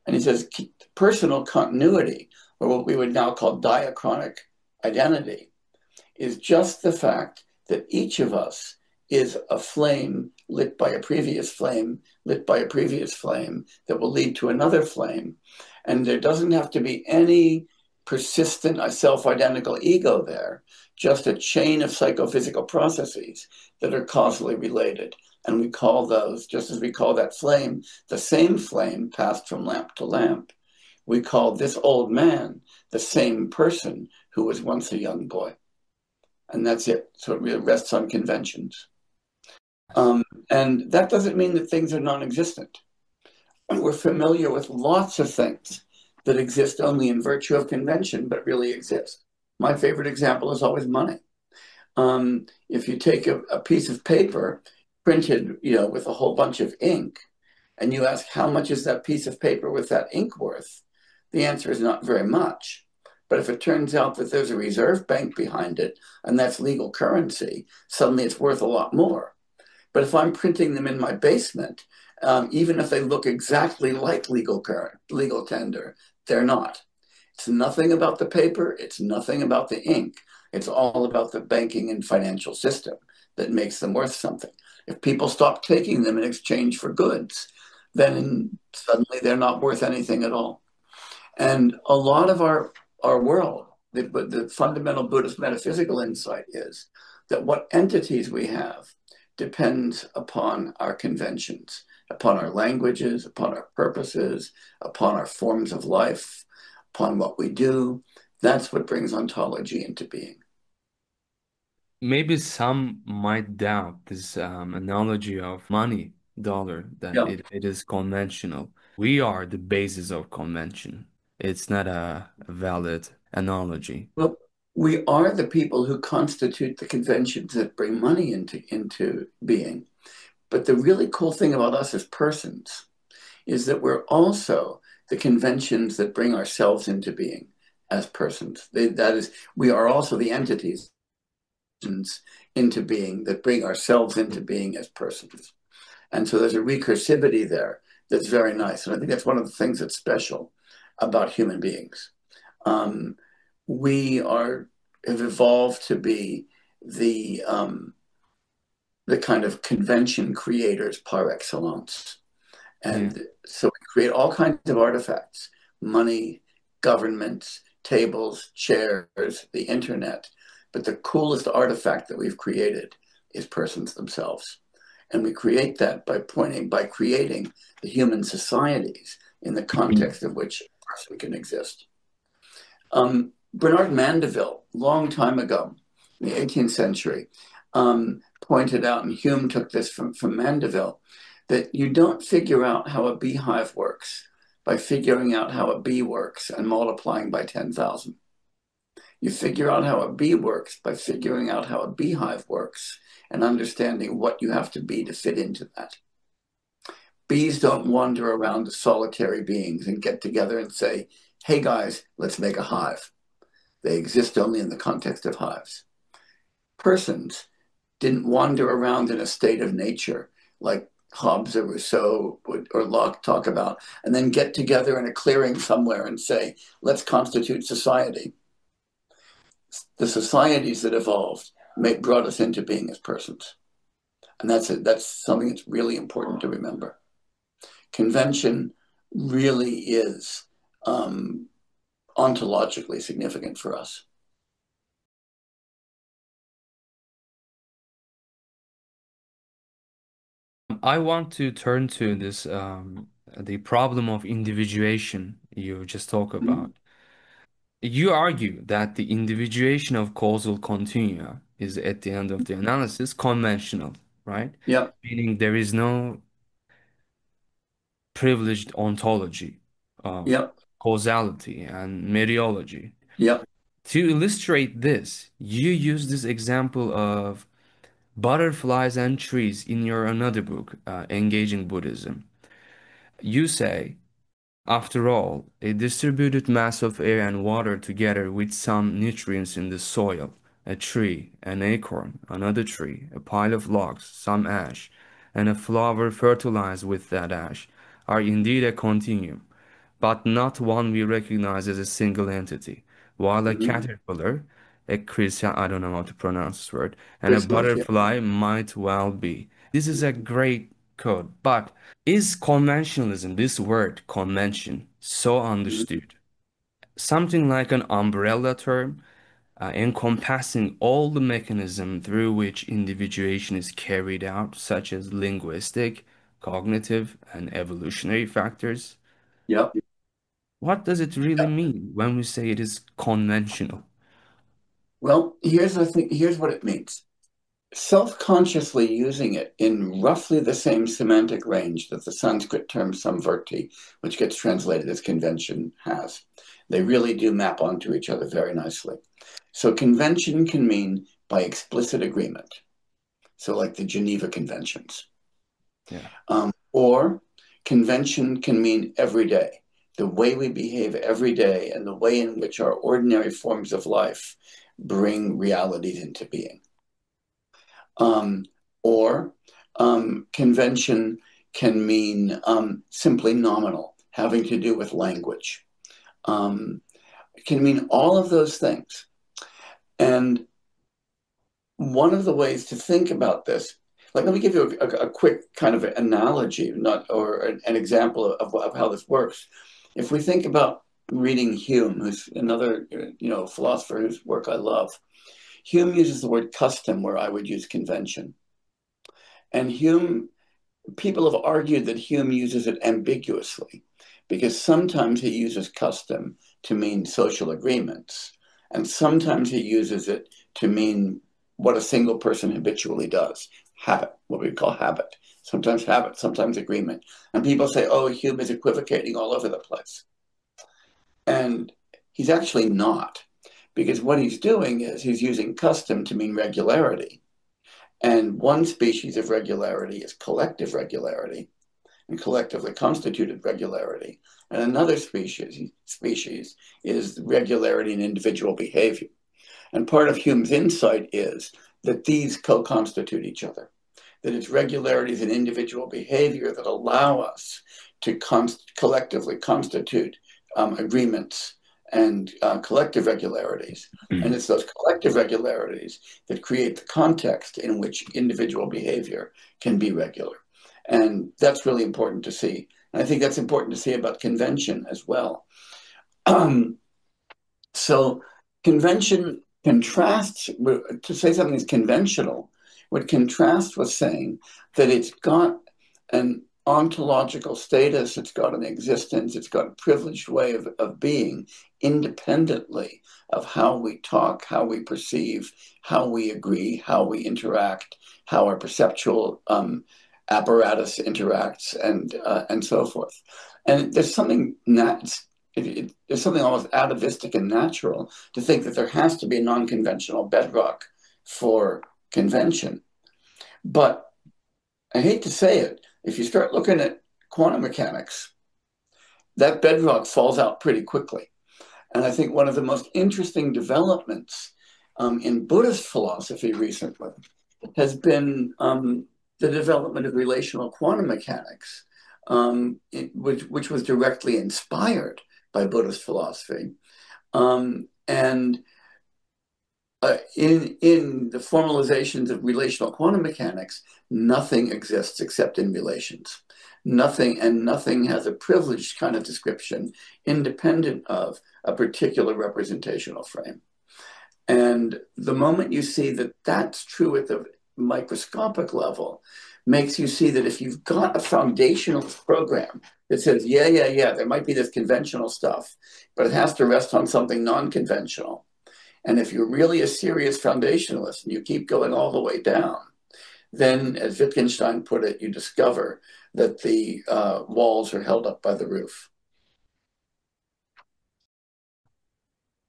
And he says personal continuity, or what we would now call diachronic identity, is just the fact that each of us is a flame lit by a previous flame, lit by a previous flame that will lead to another flame. And there doesn't have to be any persistent self-identical ego there, just a chain of psychophysical processes that are causally related. And we call those, just as we call that flame, the same flame passed from lamp to lamp. We call this old man the same person who was once a young boy. And that's it. So it really rests on conventions. And that doesn't mean that things are non-existent. We're familiar with lots of things that exist only in virtue of convention, but really exist. My favorite example is always money. If you take a piece of paper printed, with a whole bunch of ink, and you ask, how much is that piece of paper with that ink worth? The answer is not very much. But if it turns out that there's a reserve bank behind it, and that's legal currency, suddenly it's worth a lot more. But if I'm printing them in my basement, even if they look exactly like legal tender, they're not. It's nothing about the paper. It's nothing about the ink. It's all about the banking and financial system that makes them worth something. If people stop taking them in exchange for goods, then suddenly they're not worth anything at all. And a lot of our world, the fundamental Buddhist metaphysical insight is that what entities we have depends upon our conventions, upon our languages, upon our purposes, upon our forms of life, upon what we do. That's what brings ontology into being. Maybe some might doubt this analogy of money, dollar, that Yeah. it is conventional. We are the basis of convention. It's not a valid analogy. Well, we are the people who constitute the conventions that bring money into being. But the really cool thing about us as persons is that we're also the conventions that bring ourselves into being as persons. That is, we are also the entities into being that bring ourselves into being as persons. And so there's a recursivity there that's very nice. And I think that's one of the things that's special about human beings. We have evolved to be the kind of convention creators par excellence. Yeah. And so we create all kinds of artifacts, money, governments, tables, chairs, the internet. But the coolest artifact that we've created is persons themselves. And we create that by creating the human societies in the context of which a person can exist. Bernard Mandeville, long time ago, in the 18th century, pointed out, and Hume took this from Mandeville, that you don't figure out how a beehive works by figuring out how a bee works and multiplying by 10,000. You figure out how a bee works by figuring out how a beehive works and understanding what you have to be to fit into that. Bees don't wander around as solitary beings and get together and say, hey guys, let's make a hive. They exist only in the context of hives. Persons didn't wander around in a state of nature like Hobbes or Rousseau or Locke talk about, and then get together in a clearing somewhere and say, let's constitute society. The societies that evolved brought us into being as persons. And that's something that's really important to remember. Convention really is ontologically significant for us. I want to turn to this the problem of individuation you just talked about. You argue that the individuation of causal continua is at the end of the analysis conventional, right? Yep. Meaning there is no privileged ontology of Yep. causality and mereology. Yep. To illustrate this, you use this example of butterflies and trees in your another book, Engaging Buddhism. You say, after all, a distributed mass of air and water together with some nutrients in the soil, a tree, an acorn, another tree, a pile of logs, some ash, and a flower fertilized with that ash, are indeed a continuum, but not one we recognize as a single entity, while a Mm-hmm. caterpillar, a I don't know how to pronounce this word, and a Chrysalis, yeah. butterfly might well be. This is a great code, but is conventionalism, this word convention, so Mm-hmm. understood? Something like an umbrella term, encompassing all the mechanism through which individuation is carried out, such as linguistic, cognitive, and evolutionary factors. Yep. What does it really mean when we say it is conventional? Well, here's what it means. Self-consciously using it in roughly the same semantic range that the Sanskrit term samvarti, which gets translated as convention, has. They really do map onto each other very nicely. So convention can mean by explicit agreement. So like the Geneva Conventions. Yeah. Or Convention can mean every day, the way we behave every day, and the way in which our ordinary forms of life bring realities into being. Um, or convention can mean simply nominal, having to do with language. It can mean all of those things. And one of the ways to think about this, like let me give you a quick kind of analogy, not or an example of how this works. If we think about reading Hume, who's another philosopher whose work I love, Hume uses the word custom where I would use convention. And Hume, people have argued that Hume uses it ambiguously because sometimes he uses custom to mean social agreements, and sometimes he uses it to mean what a single person habitually does, habit, what we call habit, sometimes agreement. And people say, oh, Hume is equivocating all over the place. And he's actually not, because what he's doing is he's using custom to mean regularity. And one species of regularity is collective regularity and collectively constituted regularity. And another species is regularity in individual behavior. And part of Hume's insight is that these co-constitute each other, that it's regularities in individual behavior that allow us to collectively constitute agreements and collective regularities. And it's those collective regularities that create the context in which individual behavior can be regular. And that's really important to see. And I think that's important to see about convention as well. So convention contrasts, to say something is conventional, would contrast with saying that it's got an ontological status, it's got an existence, it's got a privileged way of being independently of how we talk, how we perceive, how we agree, how we interact, how our perceptual apparatus interacts, and so forth. And there's something there's something almost atavistic and natural to think that there has to be a non-conventional bedrock for convention. But I hate to say it, if you start looking at quantum mechanics, that bedrock falls out pretty quickly. And I think one of the most interesting developments in Buddhist philosophy recently has been the development of relational quantum mechanics, which was directly inspired by Buddhist philosophy. And in the formalizations of relational quantum mechanics, nothing exists except in relations. Nothing has a privileged kind of description independent of a particular representational frame. And the moment you see that that's true at the microscopic level, makes you see that if you've got a foundational program that says, yeah, there might be this conventional stuff, but it has to rest on something non-conventional. And if you're really a serious foundationalist and you keep going all the way down, then, as Wittgenstein put it, you discover that the walls are held up by the roof.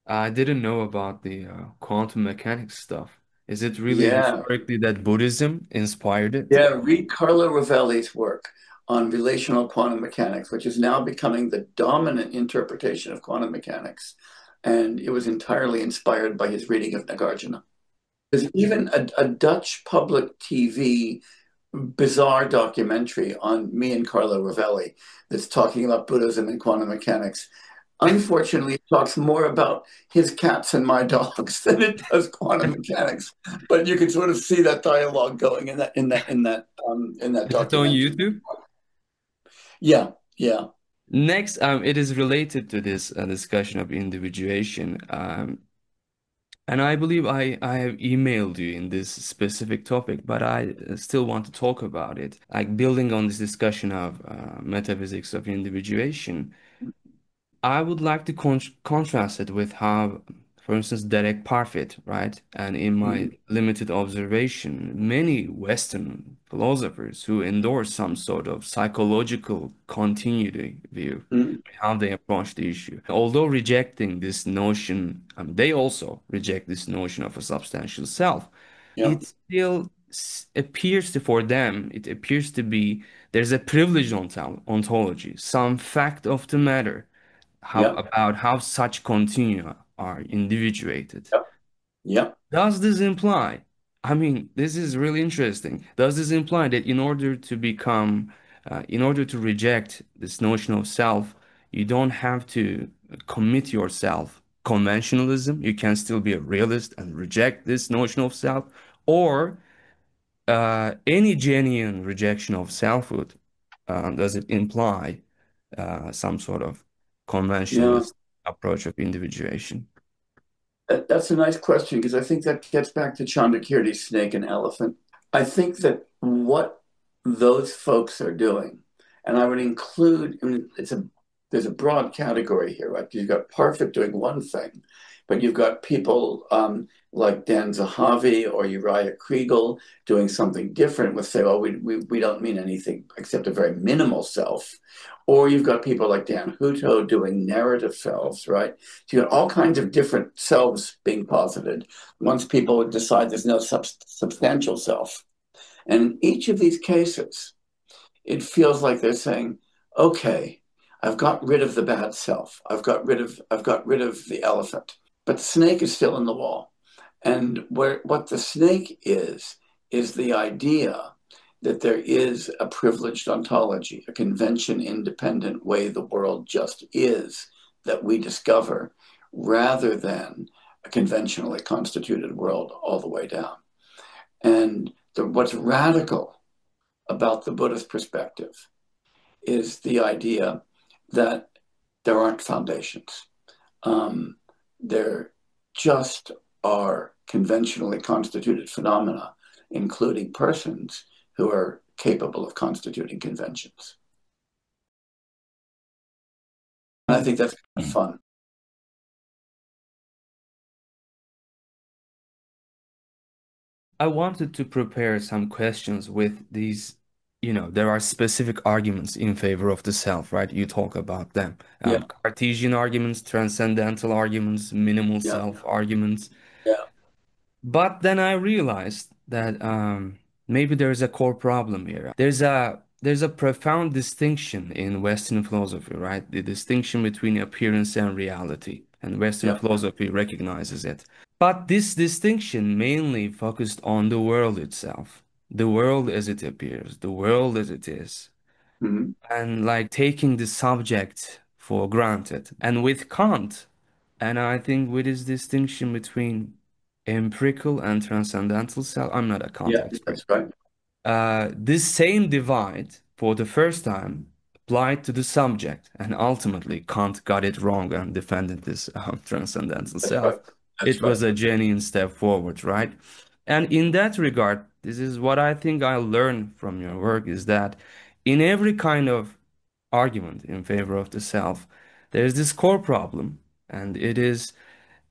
I didn't know about the quantum mechanics stuff. Is it really Yeah, historically that Buddhism inspired it? yeah. Read Carlo Rovelli's work on relational quantum mechanics, which is now becoming the dominant interpretation of quantum mechanics. And it was entirely inspired by his reading of Nagarjuna. There's even a Dutch public TV bizarre documentary on me and Carlo Rovelli that's talking about Buddhism and quantum mechanics. Unfortunately, it talks more about his cats and my dogs than it does quantum mechanics. But you can sort of see that dialogue going in that Is it on documentary. YouTube? Yeah, yeah. Next, it is related to this discussion of individuation. And I believe I have emailed you in this specific topic, but I still want to talk about it. Like building on this discussion of metaphysics of individuation, I would like to contrast it with how, for instance, Derek Parfit, right? And in my Mhm. limited observation, many Western philosophers who endorse some sort of psychological continuity view, Mhm. how they approach the issue. Although rejecting this notion, they also reject this notion of a substantial self. Yeah. It still appears to, for them, it appears to be there's a privileged ontology, some fact of the matter, Yep. about how such continua are individuated. Yep. Yep. Does this imply, I mean, this is really interesting. Does this imply that in order to become, in order to reject this notion of self, you don't have to commit yourself conventionalism? You can still be a realist and reject this notion of self, or any genuine rejection of selfhood, does it imply some sort of Yeah. conventionalist approach of individuation? That's a nice question because I think that gets back to Chandrakirti's snake and elephant. I think that what those folks are doing, and I would include, I mean, there's a broad category here, right? You've got Parfit doing one thing, but you've got people like Dan Zahavi or Uriah Kriegel doing something different with say, well, we don't mean anything except a very minimal self. Or you've got people like Dan Hutto doing narrative selves, right? So you've got all kinds of different selves being posited once people decide there's no substantial self. And in each of these cases, it feels like they're saying, okay, I've got rid of the bad self. I've got rid of the elephant. But the snake is still in the wall. And what the snake is the idea that there is a privileged ontology, a convention independent way the world just is that we discover, rather than a conventionally constituted world all the way down. And what's radical about the Buddhist perspective is the idea that there aren't foundations. There just are conventionally constituted phenomena, including persons who are capable of constituting conventions. And I think that's kind of fun. I wanted to prepare some questions with these, there are specific arguments in favor of the self, right? You talk about them. Yeah, Cartesian arguments, transcendental arguments, minimal yeah, self arguments. yeah, But then I realized that maybe there's a core problem here. There's a profound distinction in Western philosophy, right? The distinction between appearance and reality, and Western yeah. philosophy recognizes it. But this distinction mainly focused on the world itself, the world as it appears, the world as it is, Mm-hmm. and like taking the subject for granted. And with Kant, and I think with his distinction between empirical and transcendental self, I'm not a Kant Yeah, expert. that's right. This same divide, for the first time, applied to the subject, and ultimately Kant got it wrong and defended this transcendental That's right. self. That's It right. was a genuine step forward, right? And in that regard, this is what I think I learned from your work is that in every kind of argument in favor of the self, there's this core problem, and it is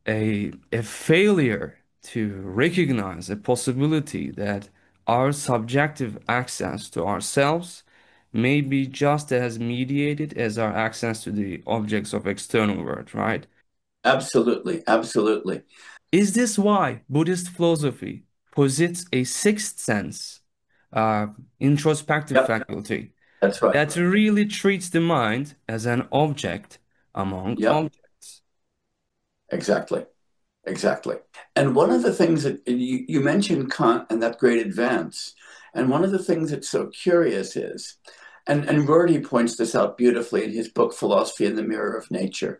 a failure to recognize a possibility that our subjective access to ourselves may be just as mediated as our access to the objects of external world, right? Absolutely. Absolutely. Is this why Buddhist philosophy posits a sixth sense, uh, introspective Yep. faculty That's right. that really treats the mind as an object among Yep. objects? Exactly. Exactly. And one of the things that you mentioned Kant and that great advance. And one of the things that's so curious is, and Rorty points this out beautifully in his book, Philosophy in the Mirror of Nature,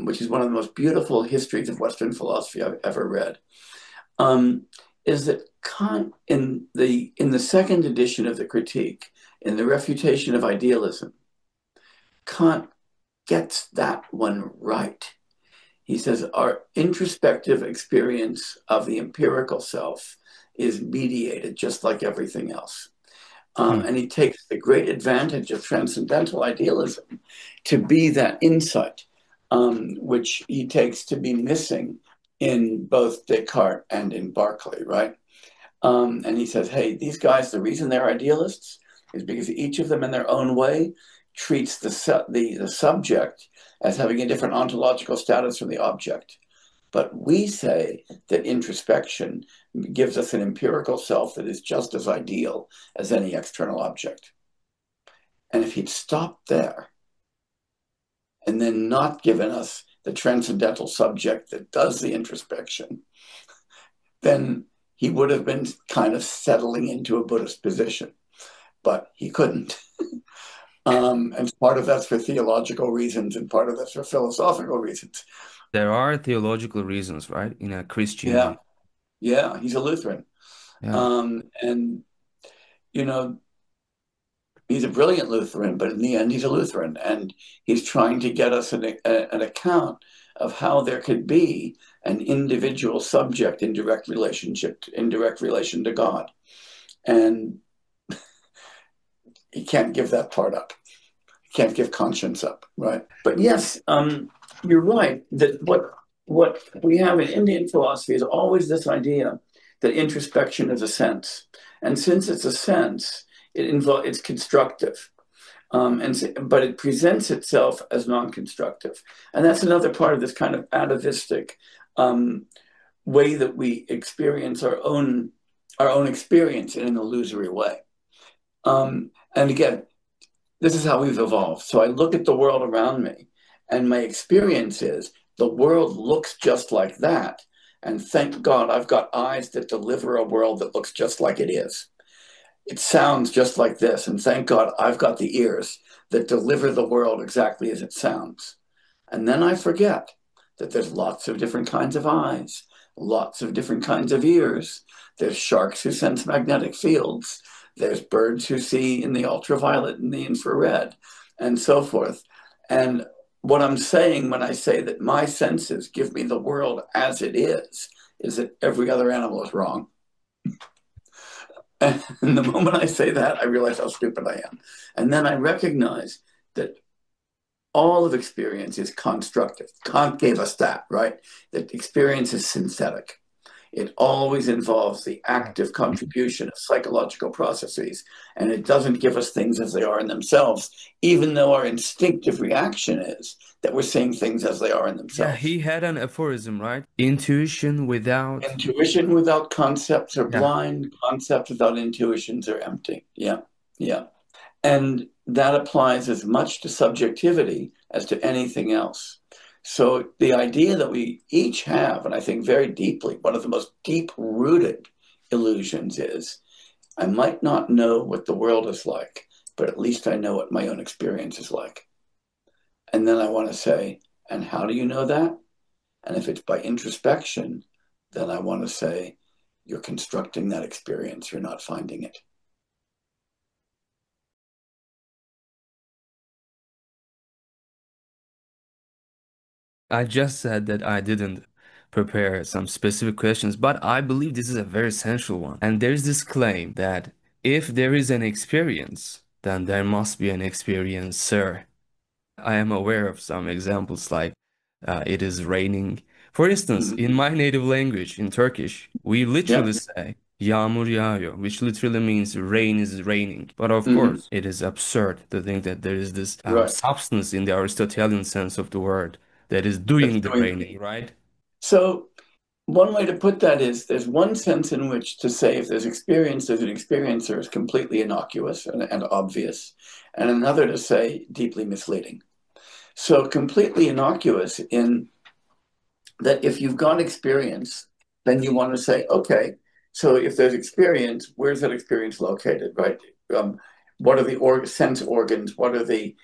which is one of the most beautiful histories of Western philosophy I've ever read, is that Kant, in the second edition of the Critique, in the Refutation of Idealism, Kant gets that one right. He says our introspective experience of the empirical self is mediated just like everything else. Hmm. And he takes the great advantage of transcendental idealism to be that insight, which he takes to be missing in both Descartes and in Berkeley, right? And he says, hey, these guys, the reason they're idealists is because each of them in their own way treats the subject as having a different ontological status from the object. But we say that introspection gives us an empirical self that is just as ideal as any external object. And if he'd stopped there and then not given us the transcendental subject that does the introspection, then he would have been kind of settling into a Buddhist position. But he couldn't. And part of that's for theological reasons, and part of that's for philosophical reasons. There are theological reasons, right? In a Yeah, Christianity. yeah, he's a Lutheran. Yeah. And, you know, he's a brilliant Lutheran, but in the end, he's a Lutheran. And he's trying to get us an account of how there could be an individual subject in direct relationship, in direct relation to God. And he can't give that part up. He can't give conscience up, right? But yes, you're right that what we have in Indian philosophy is always this idea that introspection is a sense, and since it's a sense, it's constructive, but it presents itself as non-constructive, and that's another part of this kind of atavistic way that we experience our own experience in an illusory way. And again, this is how we've evolved. So I look at the world around me, and my experience is the world looks just like that. And thank God I've got eyes that deliver a world that looks just like it is. It sounds just like this. And thank God I've got the ears that deliver the world exactly as it sounds. And then I forget that there's lots of different kinds of eyes, lots of different kinds of ears. There's sharks who sense magnetic fields. There's birds who see in the ultraviolet and the infrared, and so forth. And what I'm saying when I say that my senses give me the world as it is that every other animal is wrong. And the moment I say that, I realize how stupid I am. And then I recognize that all of experience is constructive. Kant gave us that, right? That experience is synthetic. It always involves the active contribution of psychological processes, and it doesn't give us things as they are in themselves, even though our instinctive reaction is that we're seeing things as they are in Yeah, themselves. he had an aphorism, right? Intuition without. Intuition without concepts are Yeah. blind, concepts without intuitions are empty. Yeah, yeah. And that applies as much to subjectivity as to anything else. So the idea that we each have, and I think very deeply, one of the most deep-rooted illusions is, I might not know what the world is like, but at least I know what my own experience is like. And then I want to say, and how do you know that? And if it's by introspection, then I want to say, you're constructing that experience, you're not finding it. I just said that I didn't prepare some specific questions, but I believe this is a very essential one. And there's this claim that if there is an experience, then there must be an experiencer. I am aware of some examples like it is raining. For instance, Mm-hmm. in my native language, in Turkish, we Yeah. literally say yağmur yağıyor, which literally means rain is raining. But of Mm-hmm. course, it is absurd to think that there is this Right. substance in the Aristotelian sense of the word that is That's doing the doing. raining, right? So one way to put that is there's one sense in which to say if there's experience, there's an experiencer is completely innocuous and obvious, and another to say deeply misleading. So completely innocuous in that if you've got experience, then you want to say, okay, so if there's experience, where's that experience located, right? What are the sense organs? What are the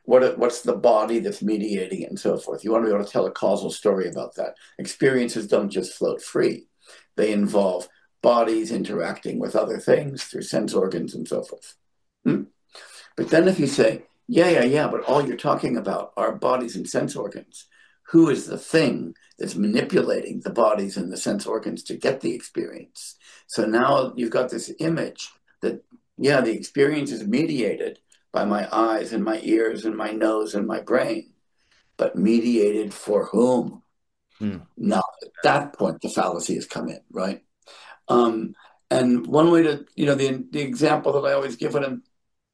what's the body that's mediating it and so forth? You want to be able to tell a causal story about that. Experiences don't just float free; they involve bodies interacting with other things through sense organs and so forth. Hmm? But then if you say, yeah, but all you're talking about are bodies and sense organs, who is the thing that's manipulating the bodies and the sense organs to get the experience? So now you've got this image that, yeah, the experience is mediated by my eyes and my ears and my nose and my brain, but mediated for whom? Hmm. Now, at that point, the fallacy has come in, right? Um, and one way to, the example that I always give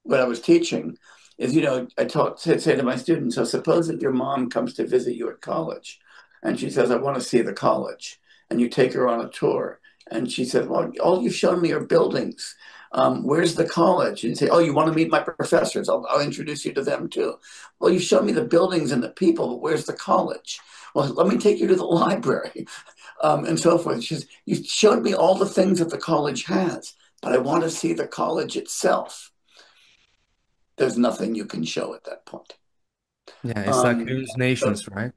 when I was teaching is, I say to my students, so suppose that your mom comes to visit you at college and she says, I want to see the college. and you take her on a tour, and she said, well, all you've shown me are buildings. Where's the college? And you say, oh, you want to meet my professors? I'll introduce you to them too. Well, you've shown me the buildings and the people, but where's the college? Well, let me take you to the library, and so forth. She says, you showed me all the things that the college has, but I want to see the college itself. There's nothing you can show at that point. Yeah, it's like Um, hallucinations, right?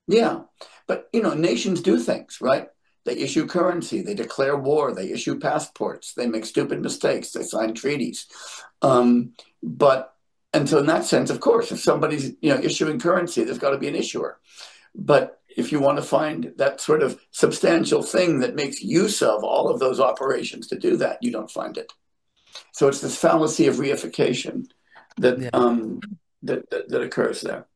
yeah, but nations do things, right? They issue currency, they declare war, they issue passports, they make stupid mistakes, they sign treaties. But and so in that sense, of course, if somebody's issuing currency, there's got to be an issuer. But if you want to find that sort of substantial thing that makes use of all of those operations to do that, you don't find it. So it's this fallacy of reification that Yeah. that occurs there.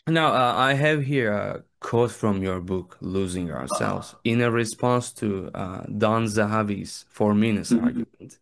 Now, I have here a quote from your book, Losing Ourselves, in a response to Don Zahavi's 4 minutes Mhm. argument.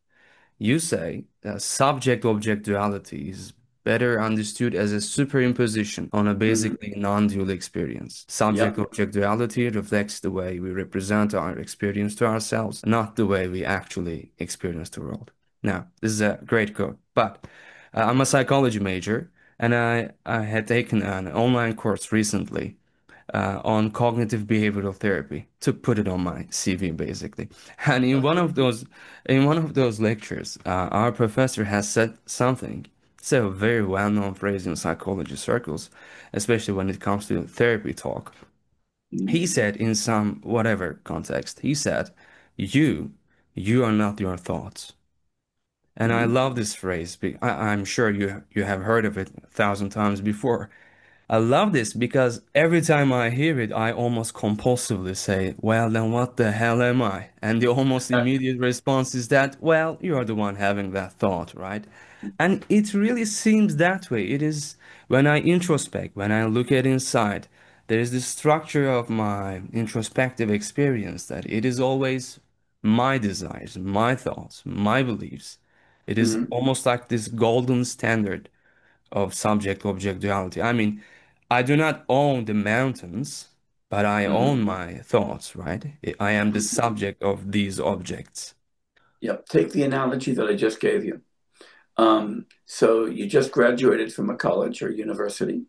You say subject-object duality is better understood as a superimposition on a Mhm. basically non-dual experience. Yeah. Subject-object duality reflects the way we represent our experience to ourselves, not the way we actually experience the world. Now, this is a great quote, but I'm a psychology major, and I had taken an online course recently on cognitive behavioral therapy to put it on my CV basically. And in one of those lectures, our professor has said something. It's a very well-known phrase in psychology circles, especially when it comes to therapy talk. Mhm. He said in some whatever context, he said, "You, you are not your thoughts." And I Mhm. love this phrase. I'm sure you have heard of it 1,000 times before. I love this because every time I hear it, I almost compulsively say, well, then what the hell am I? And the almost immediate response is that, well, you're the one having that thought, right? And it really seems that way. It is when I introspect, when I look at inside, there is this structure of my introspective experience that it is always my desires, my thoughts, my beliefs. It is Mhm. almost like this golden standard of subject-object duality. I mean, I do not own the mountains, but I Mhm. own my thoughts, right? I am the Mhm. subject of these objects. Yep. Take the analogy that I just gave you. So you just graduated from a college or university.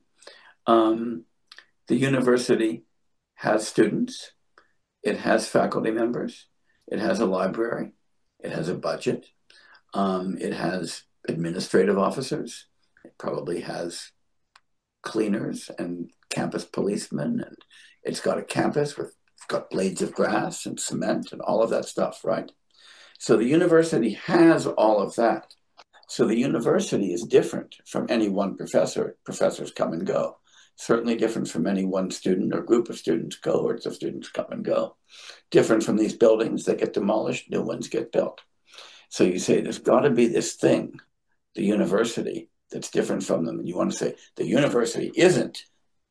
Um, the university has students, it has faculty members, it has a library, it has a budget, it has administrative officers, it probably has cleaners and campus policemen, and it's got a campus with it's got blades of grass and cement and all of that stuff, right? So the university has all of that. So the university is different from any one professor. Professors come and go. Certainly different from any one student or group of students, cohorts of students come and go. Different from these buildings that get demolished, new ones get built. So you say there's got to be this thing, the university, that's different from them. And you want to say the university isn't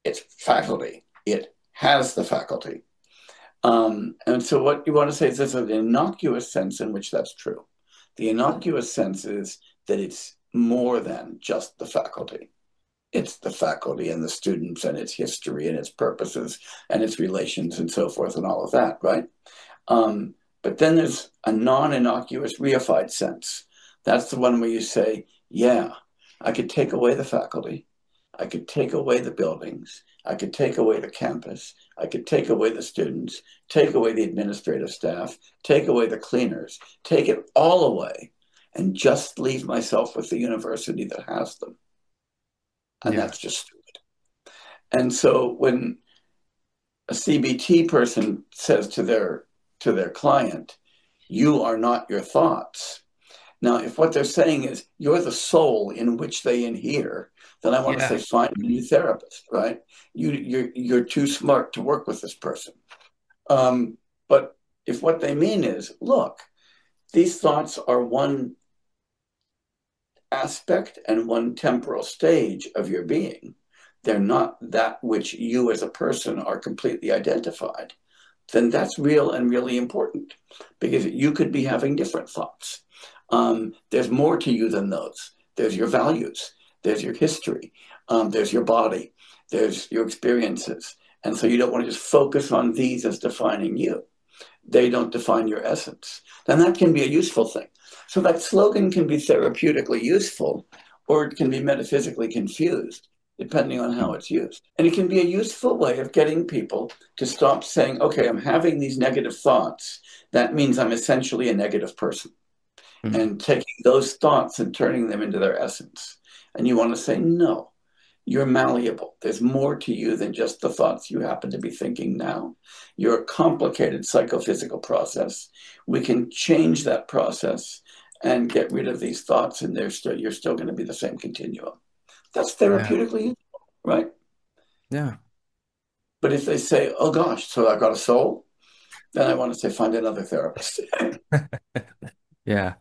its faculty, it has the faculty. And so what you want to say is there's an innocuous sense in which that's true. The innocuous sense is that it's more than just the faculty. It's the faculty and the students and its history and its purposes and its relations and so forth and all of that, right? But then there's a non-innocuous reified sense. That's the one where you say, yeah, I could take away the faculty. I could take away the buildings. I could take away the campus. I could take away the students, take away the administrative staff, take away the cleaners, take it all away, and just leave myself with the university that has them. And Yeah. that's just stupid. And so when a CBT person says to their client, you are not your thoughts. Now, if what they're saying is you're the soul in which they inhere, then I want to say Yeah. find a new therapist, right? You're too smart to work with this person. But if what they mean is, look, these thoughts are one aspect and one temporal stage of your being. They're not that which you as a person are completely identified. Then that's real and really important because you could be having different thoughts. There's more to you than those. There's your values, there's your history, there's your body, there's your experiences. And so you don't want to just focus on these as defining you. they don't define your essence, then that can be a useful thing. So that slogan can be therapeutically useful, or it can be metaphysically confused, depending on how it's used. And it can be a useful way of getting people to stop saying, okay, I'm having these negative thoughts. That means I'm essentially a negative person. Mm. And taking those thoughts and turning them into their essence. And you want to say, no, you're malleable. There's more to you than just the thoughts you happen to be thinking now. You're a complicated psychophysical process. We can change that process and get rid of these thoughts, and you're still going to be the same continuum. That's Yeah. therapeutically useful, right? Yeah. But if they say, oh gosh, so I've got a soul, then I want to say, find another therapist. Yeah.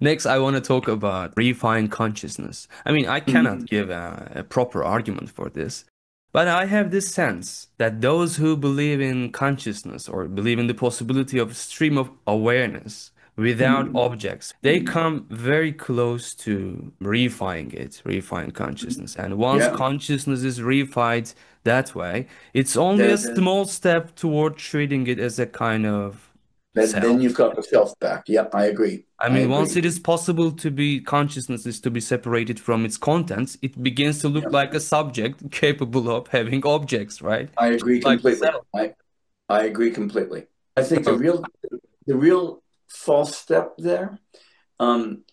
Next, I want to talk about refined consciousness. I mean, I cannot give a proper argument for this, but I have this sense that those who believe in consciousness or believe in the possibility of stream of awareness without objects, they come very close to refining it, refined consciousness. And once Yeah. consciousness is refined that way, it's only a Then, small step toward treating it as a kind of then self. you've got the self back. Yep, I agree. I I mean, once agree. it is possible to be consciousness is to be separated from its contents, it begins to look Yeah, like a subject capable of having objects, right? I Just agree like the completely. self. I agree completely. I think So, the real false step there um,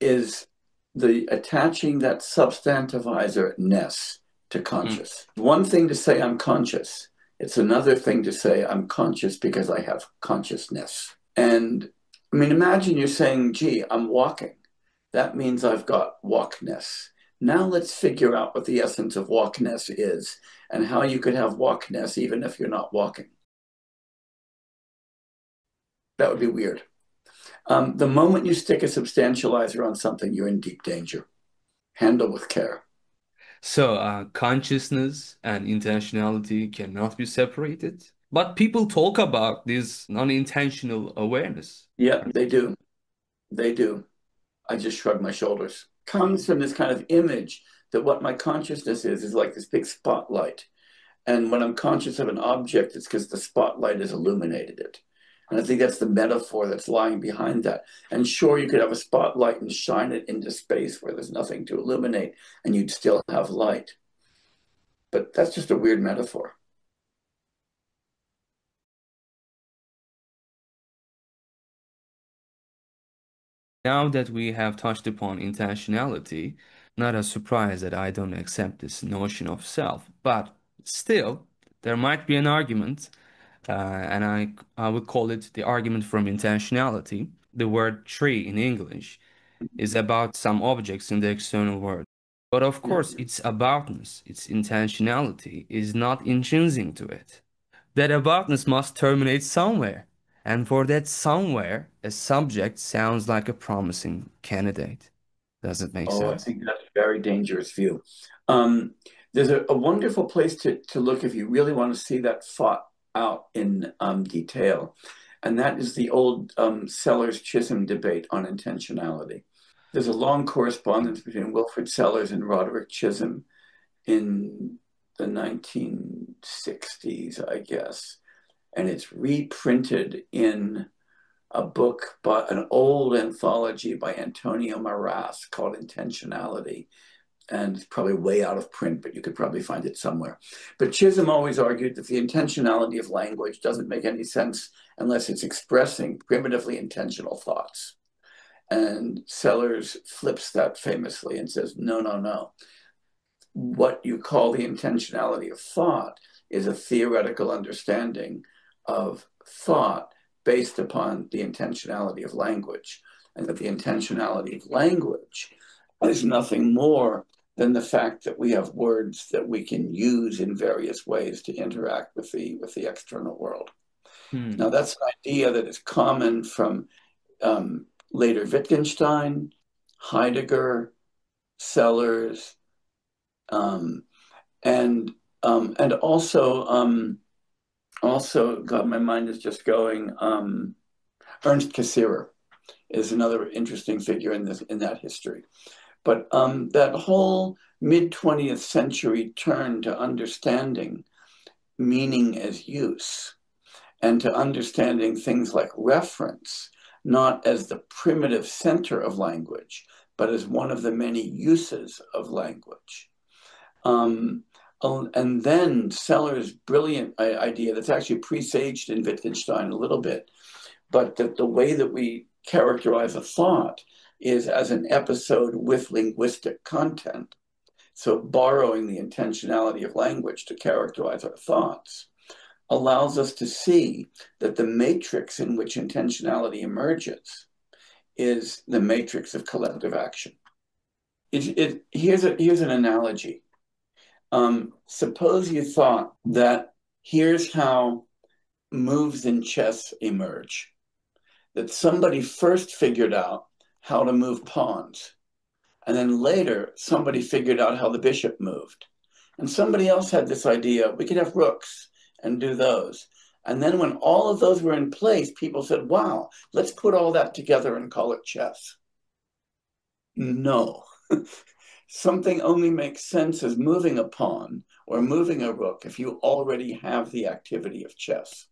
is the attaching that substantivizer-ness to mm, conscious. One thing to say I'm conscious. It's another thing to say I'm conscious because I have consciousness. And I mean, imagine you're saying, gee, I'm walking. That means I've got walkness. Now let's figure out what the essence of walkness is and how you could have walkness even if you're not walking. That would be weird. The moment you stick a substantializer on something, you're in deep danger. Handle with care. consciousness and intentionality cannot be separated, but people talk about this unintentional awareness. Yeah, they do. They do. I just shrug my shoulders. Comes from this kind of image that what my consciousness is like this big spotlight. And when I'm conscious of an object, it's because the spotlight has illuminated it. And I think that's the metaphor that's lying behind that. And sure, you could have a spotlight and shine it into space where there's nothing to illuminate, and you'd still have light. But that's just a weird metaphor. Now that we have touched upon intentionality, not a surprise that I don't accept this notion of self, but still, there might be an argument, and I would call it the argument from intentionality. The word tree in English is about some objects in the external world. But of Yeah. course, its aboutness, its intentionality is not intrinsic to it. That aboutness must terminate somewhere. And for that somewhere, a subject sounds like a promising candidate. Does it make Oh, I sense? think that's a very dangerous view. There's a wonderful place to look if you really want to see that fought out in detail, and that is the old Sellers-Chisholm debate on intentionality. There's a long correspondence between Wilfrid Sellers and Roderick Chisholm in the 1960s, I guess, and it's reprinted in a book, but an old anthology by Antonio Maras called Intentionality. And it's probably way out of print, but you could probably find it somewhere. But Chisholm always argued that the intentionality of language doesn't make any sense unless it's expressing primitively intentional thoughts. And Sellers flips that famously and says, no, no, no. What you call the intentionality of thought is a theoretical understanding of thought based upon the intentionality of language, and that the intentionality of language is nothing more than the fact that we have words that we can use in various ways to interact with the external world. Hmm. Now, that's an idea that is common from later Wittgenstein, Heidegger, Sellers, um, and also, God, my mind is just going. Ernst Cassirer is another interesting figure in that history. But that whole mid 20th century turn to understanding meaning as use, and to understanding things like reference, not as the primitive center of language, but as one of the many uses of language. And then Seller's brilliant idea that's actually presaged in Wittgenstein a little bit, but that the way that we characterize a thought is as an episode with linguistic content. So borrowing the intentionality of language to characterize our thoughts allows us to see that the matrix in which intentionality emerges is the matrix of collective action. Here's an analogy. Suppose you thought that here's how moves in chess emerge, that somebody first figured out how to move pawns, and then later somebody figured out how the bishop moved. And somebody else had this idea, we could have rooks and do those. And then when all of those were in place, people said, wow, let's put all that together and call it chess. No. Something only makes sense as moving a pawn or moving a rook if you already have the activity of chess.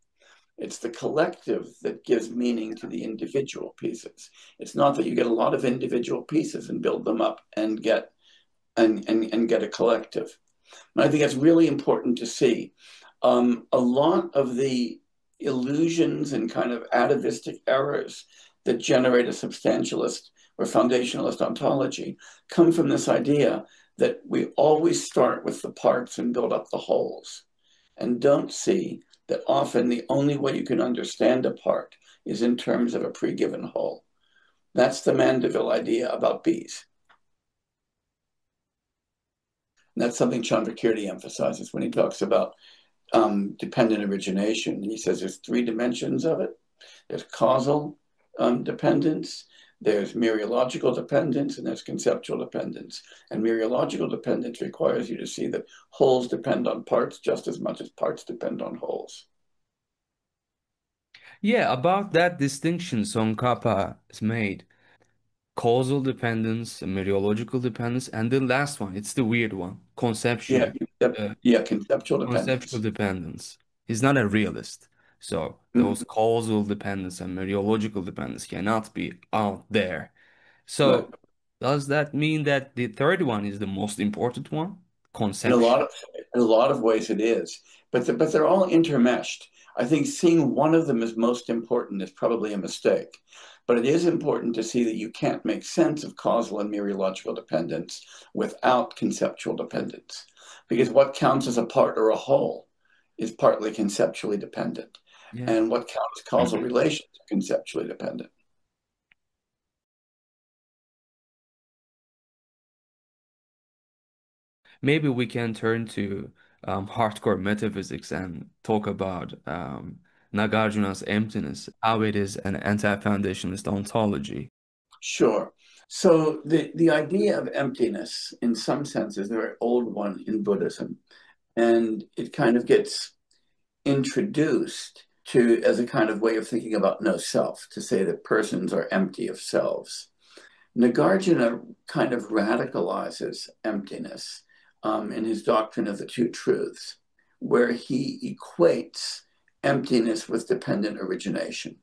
It's the collective that gives meaning to the individual pieces. It's not that you get a lot of individual pieces and build them up and get a collective. And I think that's really important to see. A lot of the illusions and kind of atavistic errors that generate a substantialist or foundationalist ontology come from this idea that we always start with the parts and build up the wholes, and don't see that often the only way you can understand a part is in terms of a pre-given whole. That's the Mandeville idea about bees. And that's something Chandrakirti emphasizes when he talks about dependent origination. He says there's three dimensions of it. There's causal dependence, there's mereological dependence, and there's conceptual dependence. And mereological dependence requires you to see that wholes depend on parts just as much as parts depend on wholes. Yeah, about that distinction Tsongkhapa is made. Causal dependence, mereological dependence, and the last one, it's the weird one, Yeah, conceptual conceptual dependence. dependence. He's not a realist. So those causal dependence and mereological dependence cannot be out there. Right. So does that mean that the third one is the most important one? In Conception. a lot of ways it is, but they're all intermeshed. I think seeing one of them as most important is probably a mistake, but it is important to see that you can't make sense of causal and mereological dependence without conceptual dependence, because what counts as a part or a whole is partly conceptually dependent, Yeah. and what counts as causal relations are conceptually dependent. Maybe we can turn to hardcore metaphysics and talk about Nagarjuna's emptiness, how it is an anti-foundationalist ontology. Sure. So the idea of emptiness, in some sense, is a very old one in Buddhism, and it kind of gets introduced to as a kind of way of thinking about no self, to say that persons are empty of selves. Nagarjuna kind of radicalizes emptiness in his doctrine of the two truths, where he equates emptiness with dependent origination.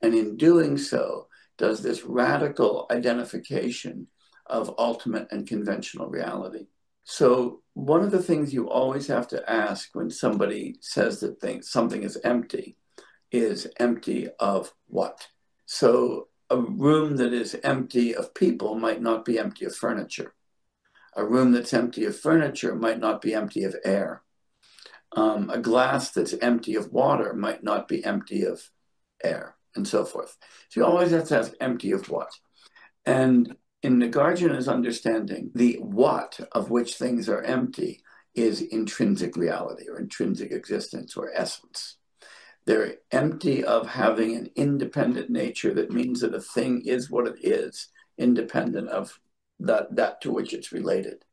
And in doing so, does this radical identification of ultimate and conventional reality. So one of the things you always have to ask when somebody says that something is empty of what? So a room that is empty of people might not be empty of furniture. A room that's empty of furniture might not be empty of air. A glass that's empty of water might not be empty of air, and so forth. So you always have to ask empty of what? And in Nagarjuna's understanding, the what of which things are empty is intrinsic reality or intrinsic existence or essence. They're empty of having an independent nature that means that a thing is what it is, independent of that to which it's related.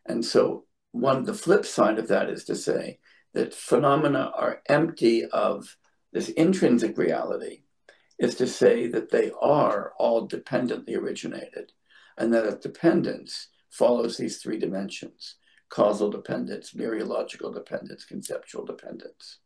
And so the flip side of that is to say that phenomena are empty of this intrinsic reality, is to say that they are all dependently originated, and that a dependence follows these three dimensions: causal dependence, mereological dependence, conceptual dependence.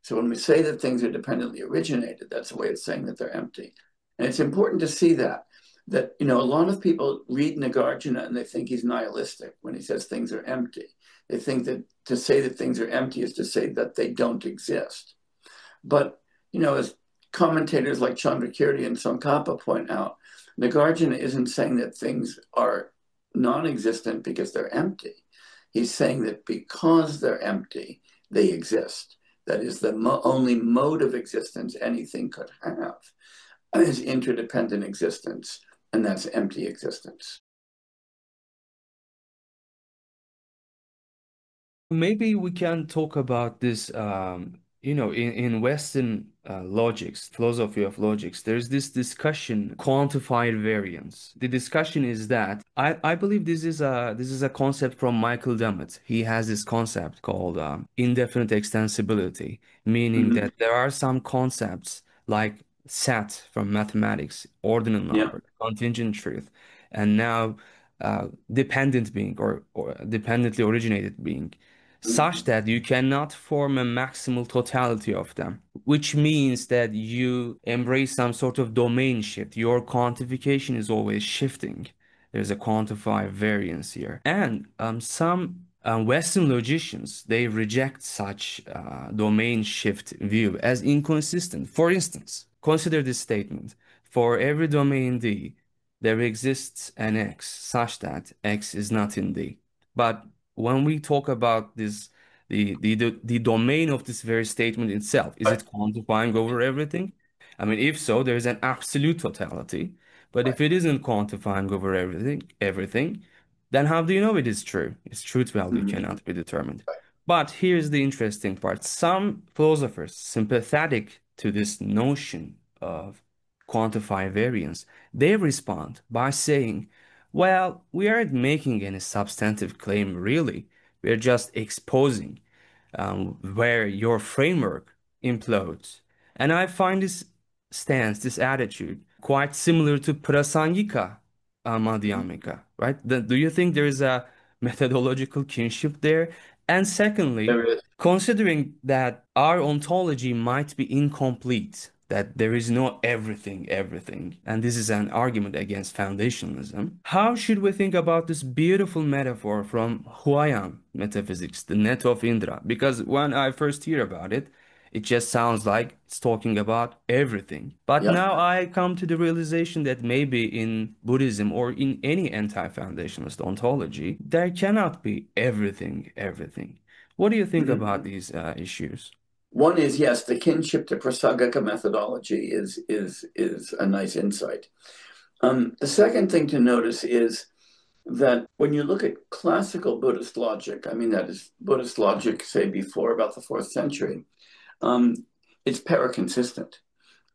So when we say that things are dependently originated, that's a way of saying that they're empty. And it's important to see that a lot of people read Nagarjuna and they think he's nihilistic when he says things are empty. They think that to say that things are empty is to say that they don't exist. But, as commentators like Chandrakirti and Tsongkhapa point out, Nagarjuna isn't saying that things are non-existent because they're empty. He's saying that because they're empty, they exist. That is the only mode of existence anything could have is interdependent existence, and that's empty existence. Maybe we can talk about this, in Western logics, philosophy of logics, there's this discussion, quantified variance. The discussion is that I believe this is a concept from Michael Dummett. He has this concept called indefinite extensibility, meaning Mm-hmm. that there are some concepts like set from mathematics, ordinal Yeah. number, contingent truth, and now dependent being or dependently originated being, such Mm-hmm. that you cannot form a maximal totality of them, which means that you embrace some sort of domain shift. Your quantification is always shifting. There's a quantified variance here. And some Western logicians, they reject such domain shift view as inconsistent. For instance, consider this statement. For every domain D, there exists an X such that X is not in D. But when we talk about this, the domain of this very statement itself, is Right. it quantifying over everything? I mean, if so, there is an absolute totality. But Right. if it isn't quantifying over everything, then how do you know it is true? Its truth value Mm-hmm. cannot be determined. Right. But here's the interesting part. Some philosophers sympathetic to this notion of quantified variance, they respond by saying, well, we aren't making any substantive claim, really. We're just exposing where your framework implodes. And I find this stance, this attitude, quite similar to Prasangika Madhyamika, right? Do you think there is a methodological kinship there? And secondly, There is. considering that our ontology might be incomplete, that there is no everything, and this is an argument against foundationalism, how should we think about this beautiful metaphor from Huayan metaphysics, the net of Indra? Because when I first hear about it, it just sounds like it's talking about everything. But Yeah. now I come to the realization that maybe in Buddhism or in any anti-foundationalist ontology, there cannot be everything. What do you think Mm-hmm. about these issues? One is, yes, the kinship to Prasangika methodology is a nice insight. The second thing to notice is that when you look at classical Buddhist logic, I mean, that is Buddhist logic, say, before about the fourth century, um, it's paraconsistent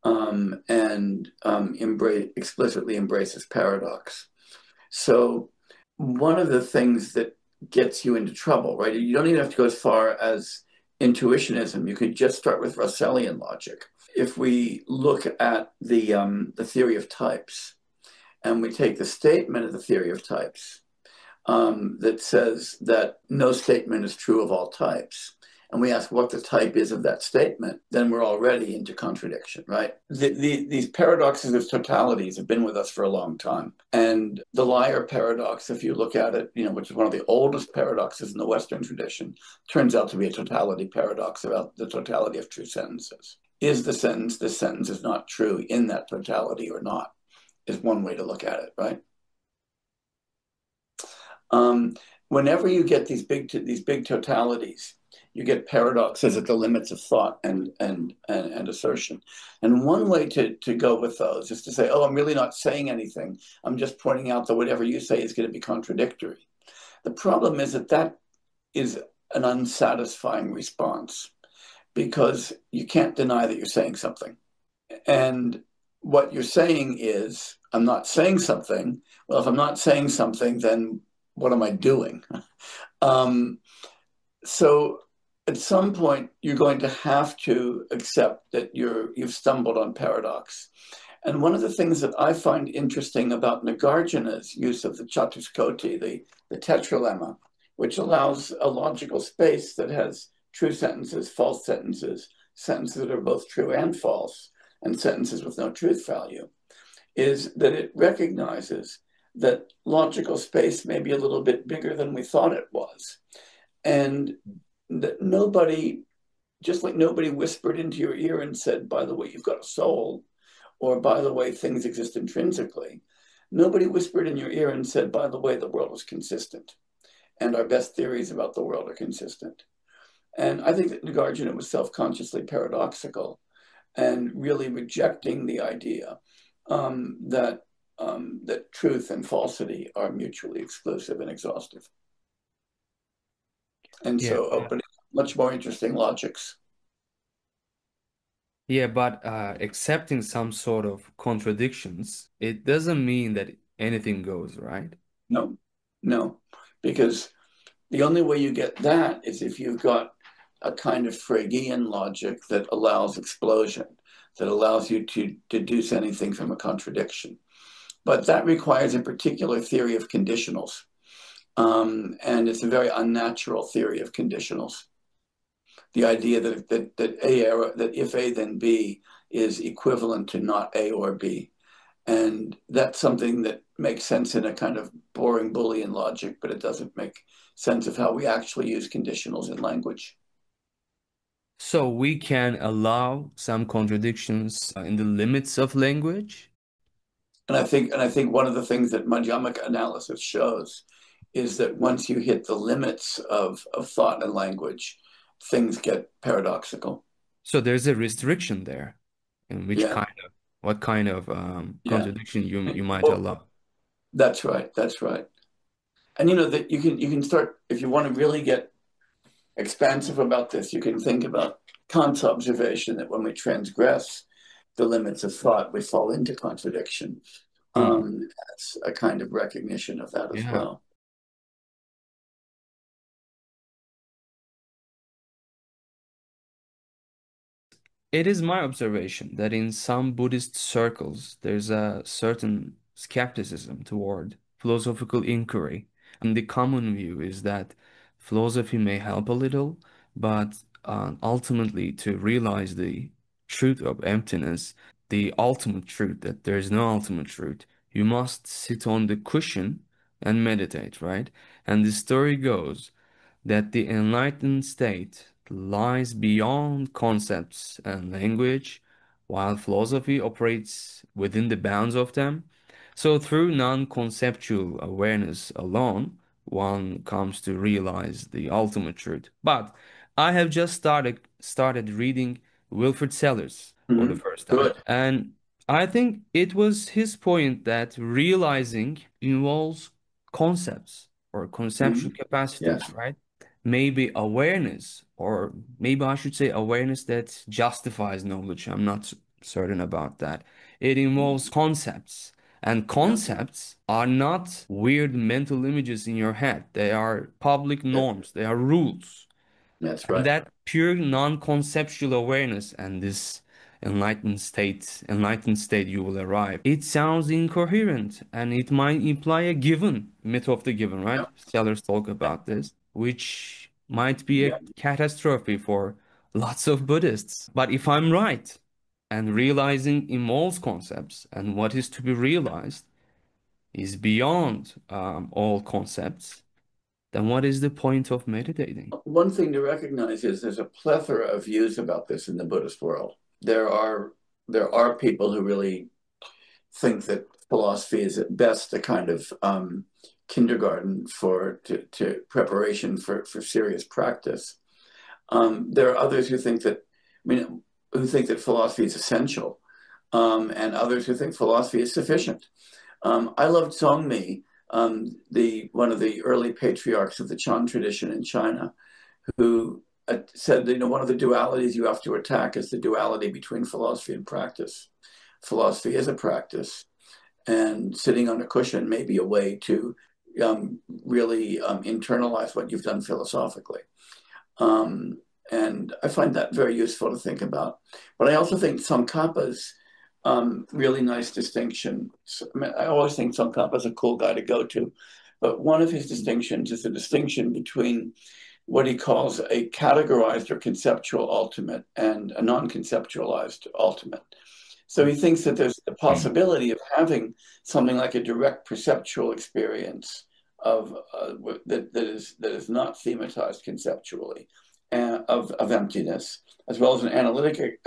and explicitly embraces paradox. So one of the things that gets you into trouble, right? You don't even have to go as far as intuitionism. You could just start with Russellian logic. If we look at the theory of types, and we take the statement of the theory of types that says that no statement is true of all types, and we ask what the type is of that statement, then we're already into contradiction, right? These paradoxes of totalities have been with us for a long time. And the liar paradox, if you look at it, which is one of the oldest paradoxes in the Western tradition, turns out to be a totality paradox about the totality of true sentences. Is the sentence, this sentence is not true in that totality or not, is one way to look at it, right? Whenever you get these big totalities, you get paradoxes at the limits of thought and assertion. And one way to go with those is to say, oh, I'm really not saying anything. I'm just pointing out that whatever you say is going to be contradictory. The problem is that is an unsatisfying response because you can't deny that you're saying something. And what you're saying is, I'm not saying something. Well, if I'm not saying something, then what am I doing? So at some point, you're going to have to accept that you've stumbled on paradox. And one of the things that I find interesting about Nagarjuna's use of the Chatuskoti, the tetralemma, which allows a logical space that has true sentences, false sentences, sentences that are both true and false, and sentences with no truth value, is that it recognizes that logical space may be a little bit bigger than we thought it was. And that nobody, just like nobody whispered into your ear and said, by the way, you've got a soul, or by the way, things exist intrinsically, nobody whispered in your ear and said, by the way, the world is consistent, and our best theories about the world are consistent. And I think that Nagarjuna was self-consciously paradoxical and really rejecting the idea that truth and falsity are mutually exclusive and exhaustive. And Yeah, so opening much more interesting logics. yeah, but accepting some sort of contradictions, it doesn't mean that anything goes, right? No, no, because the only way you get that is if you've got a kind of Fregean logic that allows explosion, that allows you to deduce anything from a contradiction. But that requires a particular theory of conditionals. And it's a very unnatural theory of conditionals. The idea that if A then B is equivalent to not A or B. And that's something that makes sense in a kind of boring Boolean logic, but it doesn't make sense of how we actually use conditionals in language. So we can allow some contradictions in the limits of language. And I think one of the things that Madhyamaka analysis shows is that once you hit the limits of thought and language, things get paradoxical. So there's a restriction there. In which Yeah, kind of what kind of yeah. contradiction you might Well, allow? that's right. That's right. And you know that you can start if you want to really get expansive about this, you can think about Kant's observation that when we transgress the limits of thought, we fall into contradiction. Hmm. That's a kind of recognition of that as Yeah. well. It is my observation that in some Buddhist circles, there's a certain skepticism toward philosophical inquiry. And the common view is that philosophy may help a little, but ultimately, to realize the truth of emptiness, the ultimate truth, that there is no ultimate truth, you must sit on the cushion and meditate, right? And the story goes that the enlightened state lies beyond concepts and language, while philosophy operates within the bounds of them. So, through non-conceptual awareness alone, one comes to realize the ultimate truth. But I have just started reading Wilfrid Sellars for the Mm-hmm. first time, Good. and I think it was his point that realizing involves concepts or Mm-hmm. conceptual capacities, Yes. right? Maybe awareness, or maybe I should say awareness that justifies knowledge. I'm not certain about that. It involves concepts, and Yeah. concepts are not weird mental images in your head. They are public Yeah. norms, they are rules. That's And right. that pure non-conceptual awareness and this enlightened state you will arrive. It sounds incoherent and it might imply a given, myth of the given, right? Yeah. Scholars talk about this, which might be a Yeah. catastrophe for lots of Buddhists. But if I'm right, and realizing involves concepts, and what is to be realized is beyond all concepts, then what is the point of meditating? One thing to recognize is there's a plethora of views about this in the Buddhist world. There are people who really think that philosophy is at best a kind of kindergarten to preparation for serious practice. There are others who think that, who think that philosophy is essential, and others who think philosophy is sufficient. I loved Zongmi, the one of the early patriarchs of the Chan tradition in China, who said that one of the dualities you have to attack is the duality between philosophy and practice. Philosophy is a practice, and sitting on a cushion may be a way to really internalize what you've done philosophically. And I find that very useful to think about. But I also think Tsongkhapa's really nice distinction. I always think Tsongkhapa's a cool guy to go to But one of his distinctions is the distinction between what he calls a categorized or conceptual ultimate and a non-conceptualized ultimate. So he thinks that there's the possibility of having something like a direct perceptual experience of that is not thematized conceptually, of emptiness, as well as an analytic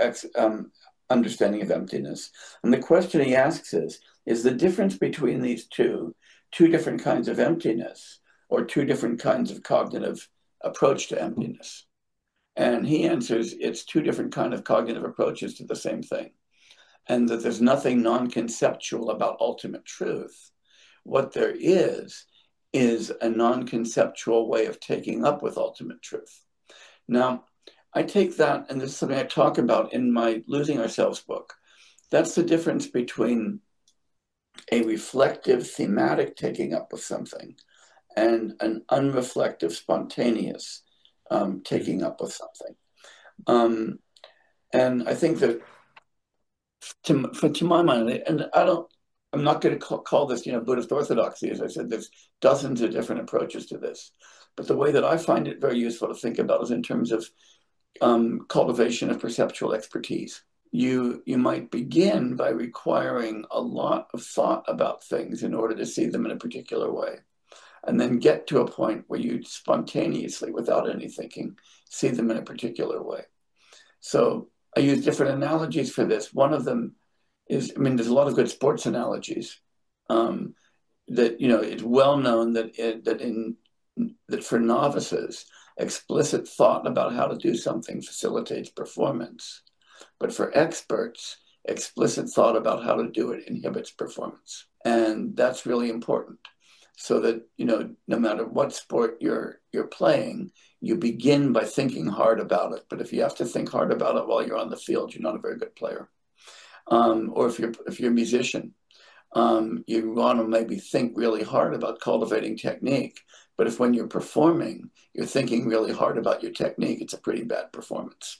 understanding of emptiness. And the question he asks is the difference between these two different kinds of emptiness, or two different kinds of cognitive approach to emptiness? And he answers, it's two different kind of cognitive approaches to the same thing, and that there's nothing non-conceptual about ultimate truth. What there is a non-conceptual way of taking up with ultimate truth. Now, I take that, and this is something I talk about in my Losing Ourselves book. That's the difference between a reflective, thematic taking up of something and an unreflective, spontaneous taking up of something. And I think that, to my mind, and I'm not going to call this, Buddhist orthodoxy. As I said, there's dozens of different approaches to this. But the way that I find it very useful to think about is in terms of cultivation of perceptual expertise. You might begin by requiring a lot of thought about things in order to see them in a particular way, and then get to a point where you spontaneously, without any thinking, see them in a particular way. So I use different analogies for this. One of them is, there's a lot of good sports analogies. That it's well known that for novices, explicit thought about how to do something facilitates performance. But for experts, explicit thought about how to do it inhibits performance. And that's really important. So that, no matter what sport you're playing, you begin by thinking hard about it. But if you have to think hard about it while you're on the field, you're not a very good player. Or if you're a musician, you want to maybe think really hard about cultivating technique. But if when you're performing, you're thinking really hard about your technique, it's a pretty bad performance.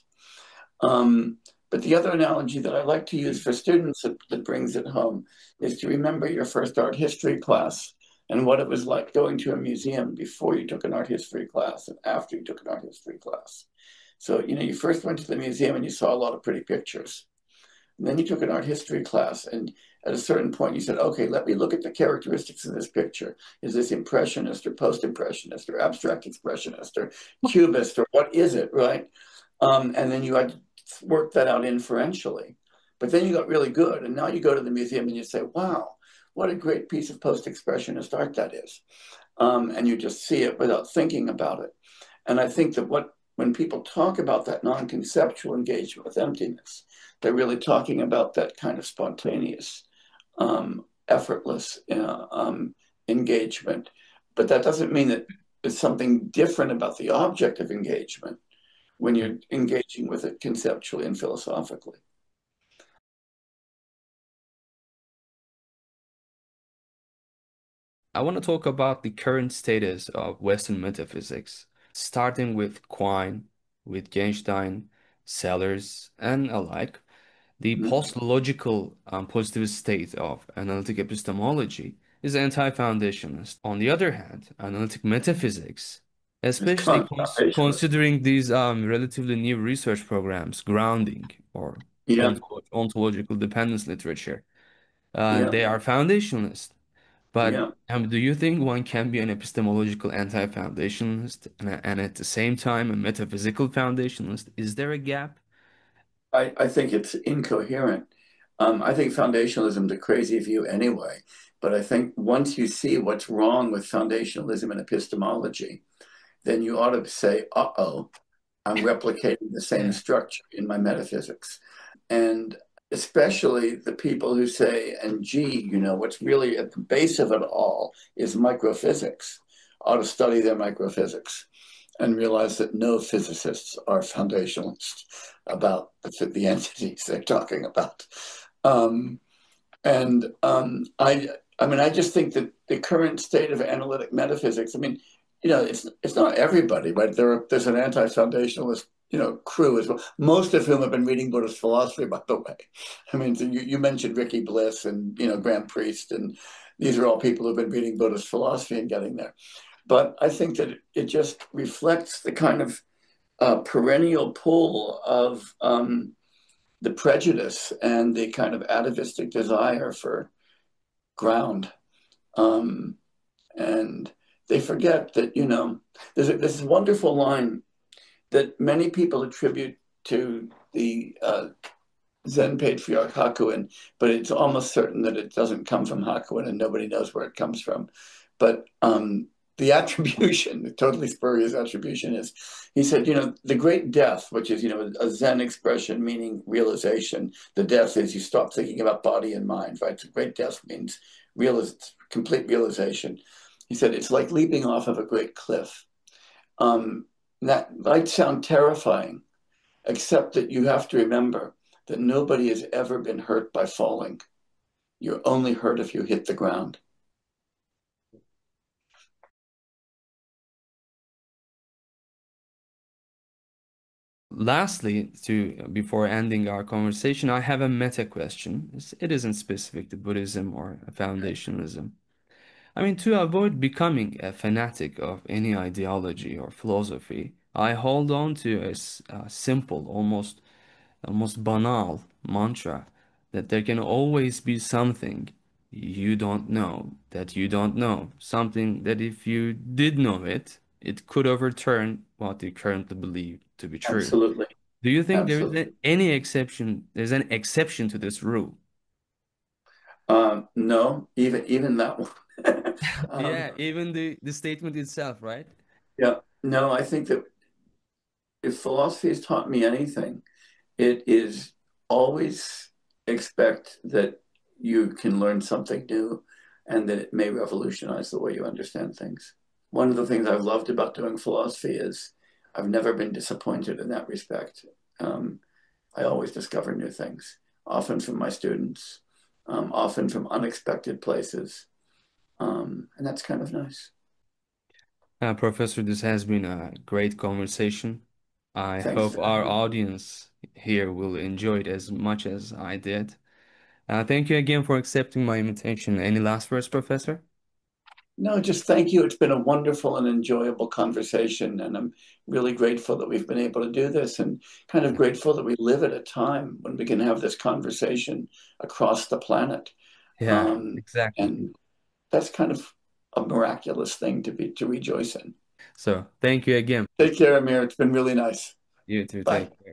But the other analogy that I like to use for students that brings it home is to remember your first art history class and what it was like going to a museum before you took an art history class and after you took an art history class. So, you first went to the museum and you saw a lot of pretty pictures. And then you took an art history class, and at a certain point you said, okay, let me look at the characteristics of this picture. Is this impressionist or post-impressionist or abstract expressionist or cubist, or what is it, right? And then you had to work that out inferentially. But then you got really good, and now you go to the museum and you say, wow, what a great piece of post-expressionist art that is. And you just see it without thinking about it. And I think that when people talk about that non-conceptual engagement with emptiness, they're really talking about that kind of spontaneous, effortless engagement. But that doesn't mean that there's something different about the object of engagement when you're engaging with it conceptually and philosophically. I want to talk about the current status of Western metaphysics, starting with Quine, Wittgenstein, Sellers, and alike. The post-logical positivist state of analytic epistemology is anti-foundationist. On the other hand, analytic metaphysics, especially considering these relatively new research programs, grounding or ontological dependence literature, they are foundationalist. But do you think one can be an epistemological anti-foundationalist and at the same time a metaphysical foundationalist? Is there a gap? I think it's incoherent. I think foundationalism is a crazy view anyway. But I think once you see what's wrong with foundationalism and epistemology, then you ought to say, uh-oh, I'm replicating the same structure in my metaphysics. And especially the people who say, and gee, what's really at the base of it all is microphysics, ought to study their microphysics and realize that no physicists are foundationalists about the entities they're talking about. I just think that the current state of analytic metaphysics, it's not everybody, right? There's an anti-foundationalist, crew as well, most of whom have been reading Buddhist philosophy, by the way. I mean, so you mentioned Ricky Bliss and, Graham Priest, and these are all people who've been reading Buddhist philosophy and getting there. But I think that it just reflects the kind of perennial pull of the prejudice and the kind of atavistic desire for ground. Um, and they forget that, there's this wonderful line that many people attribute to the Zen patriarch Hakuin, but it's almost certain that it doesn't come from Hakuin and nobody knows where it comes from. But the attribution, the totally spurious attribution is, he said, the great death, which is, a Zen expression meaning realization. The death is you stop thinking about body and mind, right? The great death means complete realization. He said, it's like leaping off of a great cliff. That might sound terrifying, except that you have to remember that nobody has ever been hurt by falling. You're only hurt if you hit the ground. Lastly, before ending our conversation, I have a meta question. It isn't specific to Buddhism or foundationalism. I mean, to avoid becoming a fanatic of any ideology or philosophy, I hold on to a simple, almost banal mantra that there can always be something you don't know that you don't know. Something that if you did know it, it could overturn what you currently believe to be true. Absolutely. Do you think there is Absolutely. any exception? There's an exception to this rule? No, even that one. Yeah, even the statement itself, right? Yeah, no, I think that if philosophy has taught me anything, it is always expect that you can learn something new and that it may revolutionize the way you understand things. One of the things I've loved about doing philosophy is I've never been disappointed in that respect. I always discover new things, often from my students, often from unexpected places. And that's kind of nice. Professor, this has been a great conversation. I Thanks hope for our having me. audience here will enjoy it as much as I did. Thank you again for accepting my invitation. Any last words, Professor? No, just thank you. It's been a wonderful and enjoyable conversation. And I'm really grateful that we've been able to do this and kind of grateful that we live at a time when we can have this conversation across the planet. Yeah, Um, exactly. and that's kind of a miraculous thing to rejoice in. So, thank you again. Take care, Amir. It's been really nice. You too. Bye. Take care.